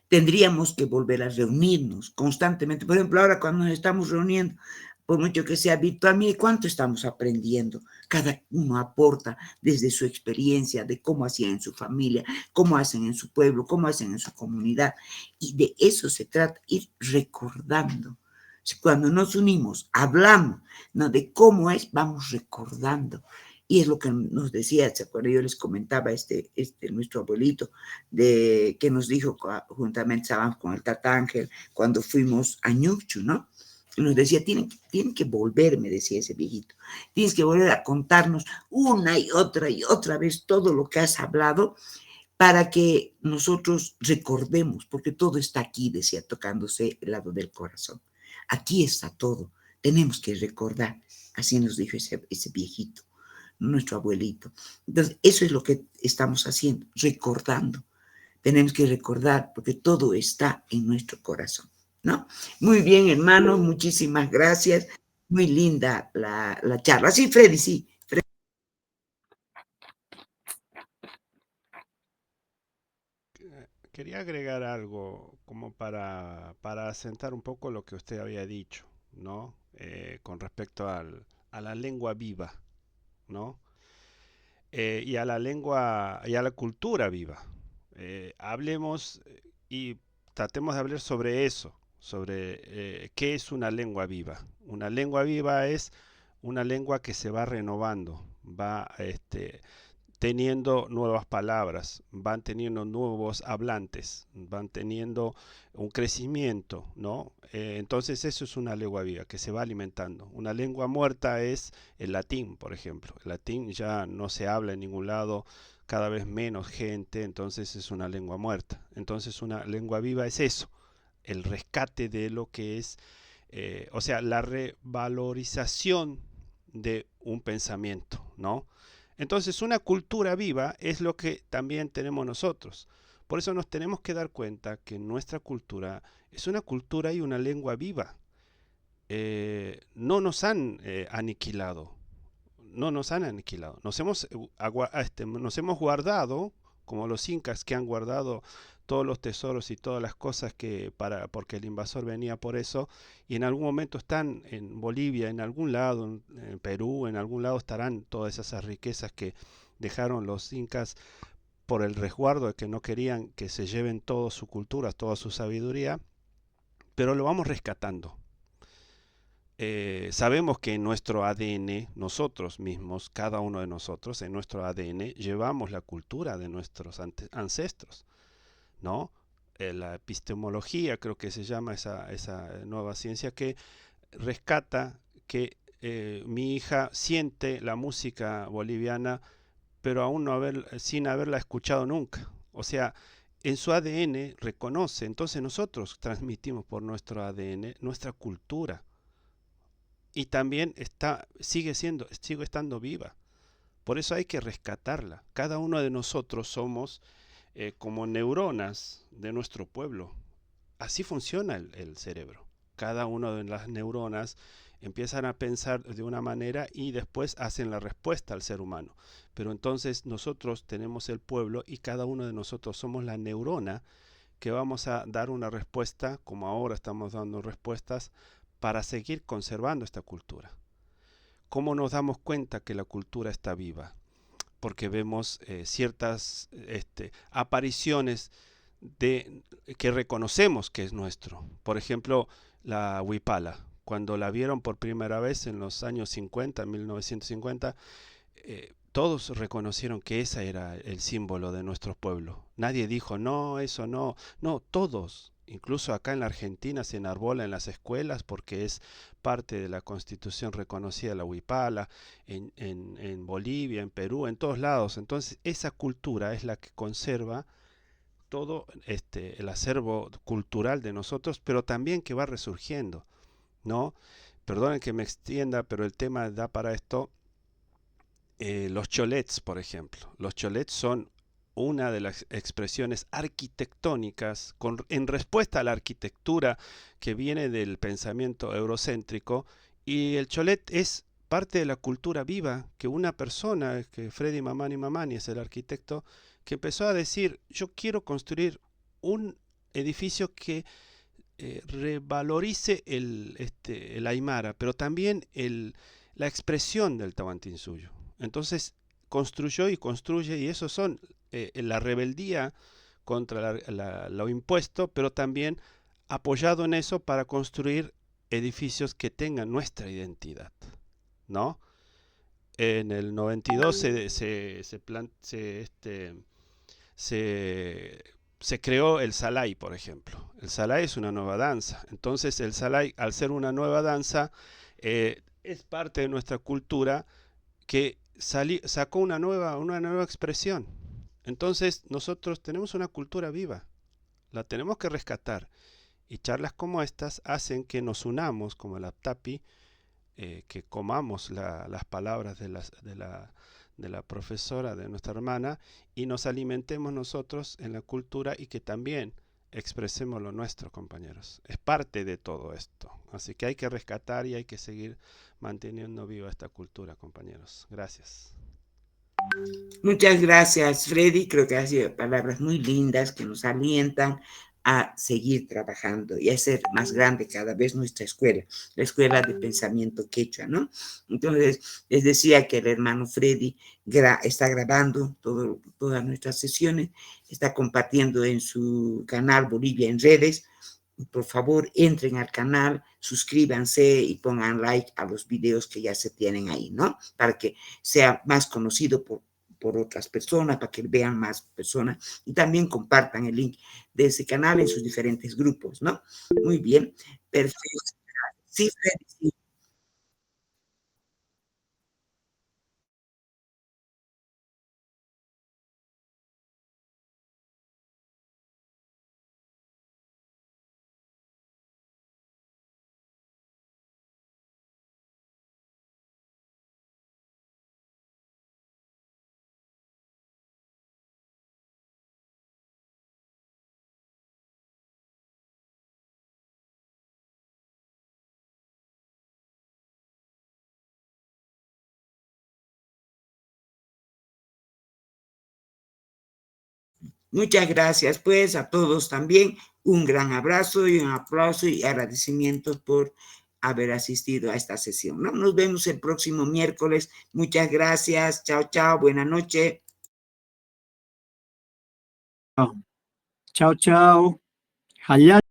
tendríamos que volver a reunirnos constantemente. Por ejemplo, ahora cuando nos estamos reuniendo, por mucho que sea virtual, mire cuánto estamos aprendiendo. Cada uno aporta desde su experiencia de cómo hacían en su familia, cómo hacen en su pueblo, cómo hacen en su comunidad. Y de eso se trata, ir recordando. Cuando nos unimos, hablamos, ¿no? De cómo es, vamos recordando. Y es lo que nos decía, ¿se acuerdan? Yo les comentaba nuestro abuelito, que nos dijo, juntamente estábamos con el Tata Ángel, cuando fuimos a Ñuchu, ¿no? Y nos decía, tienen que volver, me decía ese viejito, tienes que volver a contarnos una y otra vez todo lo que has hablado para que nosotros recordemos, porque todo está aquí, decía, tocándose el lado del corazón. Aquí está todo, tenemos que recordar, así nos dijo ese viejito, nuestro abuelito. Entonces, eso es lo que estamos haciendo, recordando. Tenemos que recordar, porque todo está en nuestro corazón, ¿no? Muy bien, hermanos, muchísimas gracias. Muy linda la charla. Sí, Freddy, sí. Quería agregar algo como para asentar un poco lo que usted había dicho, ¿no? Con respecto a la lengua viva, ¿no? Y a la lengua y a la cultura viva. Hablemos y tratemos de hablar sobre eso, sobre qué es una lengua viva. Una lengua viva es una lengua que se va renovando, va teniendo nuevas palabras, van teniendo nuevos hablantes, van teniendo un crecimiento, ¿no? Entonces eso es una lengua viva que se va alimentando. Una lengua muerta es el latín, por ejemplo. El latín ya no se habla en ningún lado, cada vez menos gente, entonces es una lengua muerta. Entonces una lengua viva es eso, el rescate de lo que es, o sea, la revalorización de un pensamiento, ¿no? Entonces, una cultura viva es lo que también tenemos nosotros. Por eso nos tenemos que dar cuenta que nuestra cultura es una cultura y una lengua viva. No nos han aniquilado, no nos han aniquilado. Nos hemos guardado, como los incas que han guardado todos los tesoros y todas las cosas porque el invasor venía por eso, y en algún momento están en Bolivia, en algún lado, en Perú, en algún lado estarán todas esas riquezas que dejaron los incas por el resguardo de que no querían que se lleven toda su cultura, toda su sabiduría, pero lo vamos rescatando. Sabemos que en nuestro ADN, nosotros mismos, cada uno de nosotros, en nuestro ADN, llevamos la cultura de nuestros ancestros, ¿no? La epistemología, creo que se llama esa nueva ciencia que rescata que mi hija siente la música boliviana, pero aún sin haberla escuchado nunca. O sea, en su ADN reconoce, entonces nosotros transmitimos por nuestro ADN nuestra cultura y también sigue estando viva. Por eso hay que rescatarla. Cada uno de nosotros somos como neuronas de nuestro pueblo. Así funciona el cerebro. Cada una de las neuronas empiezan a pensar de una manera y después hacen la respuesta al ser humano. Pero entonces nosotros tenemos el pueblo y cada uno de nosotros somos la neurona que vamos a dar una respuesta, como ahora estamos dando respuestas, para seguir conservando esta cultura. ¿Cómo nos damos cuenta que la cultura está viva? Porque vemos ciertas apariciones que reconocemos que es nuestro. Por ejemplo, la huipala. Cuando la vieron por primera vez en los años 50, 1950, todos reconocieron que ese era el símbolo de nuestro pueblo. Nadie dijo, no, eso no. No, todos. Incluso acá en la Argentina se enarbola en las escuelas porque es parte de la Constitución reconocida la huipala, en Bolivia, en Perú, en todos lados. Entonces esa cultura es la que conserva todo el acervo cultural de nosotros, pero también que va resurgiendo, ¿no? Perdonen que me extienda, pero el tema da para esto. Los cholets, por ejemplo. Los cholets son una de las expresiones arquitectónicas en respuesta a la arquitectura que viene del pensamiento eurocéntrico, y el cholet es parte de la cultura viva que una persona, que Freddy Mamani es el arquitecto, que empezó a decir, yo quiero construir un edificio que revalorice el Aymara, pero también la expresión del Tahuantinsuyo. Entonces construyó y construye, y eso son la rebeldía contra lo impuesto, pero también apoyado en eso para construir edificios que tengan nuestra identidad, ¿no? En el 92 se creó el Salai, por ejemplo. El Salai es una nueva danza. Entonces el Salai, al ser una nueva danza, es parte de nuestra cultura que sacó una nueva expresión. Entonces nosotros tenemos una cultura viva, la tenemos que rescatar, y charlas como estas hacen que nos unamos como el Aptapi, que comamos las palabras de la profesora, de nuestra hermana, y nos alimentemos nosotros en la cultura, y que también expresemos lo nuestro, compañeros. Es parte de todo esto. Así que hay que rescatar y hay que seguir manteniendo viva esta cultura, compañeros. Gracias. Muchas gracias, Freddy. Creo que ha sido palabras muy lindas que nos alientan a seguir trabajando y a hacer más grande cada vez nuestra escuela, la escuela de pensamiento quechua, ¿no? Entonces, les decía que el hermano Freddy está grabando todas nuestras sesiones, está compartiendo en su canal Bolivia en Redes. Por favor, entren al canal, suscríbanse y pongan like a los videos que ya se tienen ahí, ¿no? Para que sea más conocido por otras personas, para que vean más personas y también compartan el link de ese canal en sus diferentes grupos, ¿no? Muy bien, perfecto. Sí, Freddy, sí. Muchas gracias, pues, a todos también. Un gran abrazo y un aplauso y agradecimiento por haber asistido a esta sesión, ¿no? Nos vemos el próximo miércoles. Muchas gracias. Chao, chao. Buenas noches. Chao, chao. Hayat.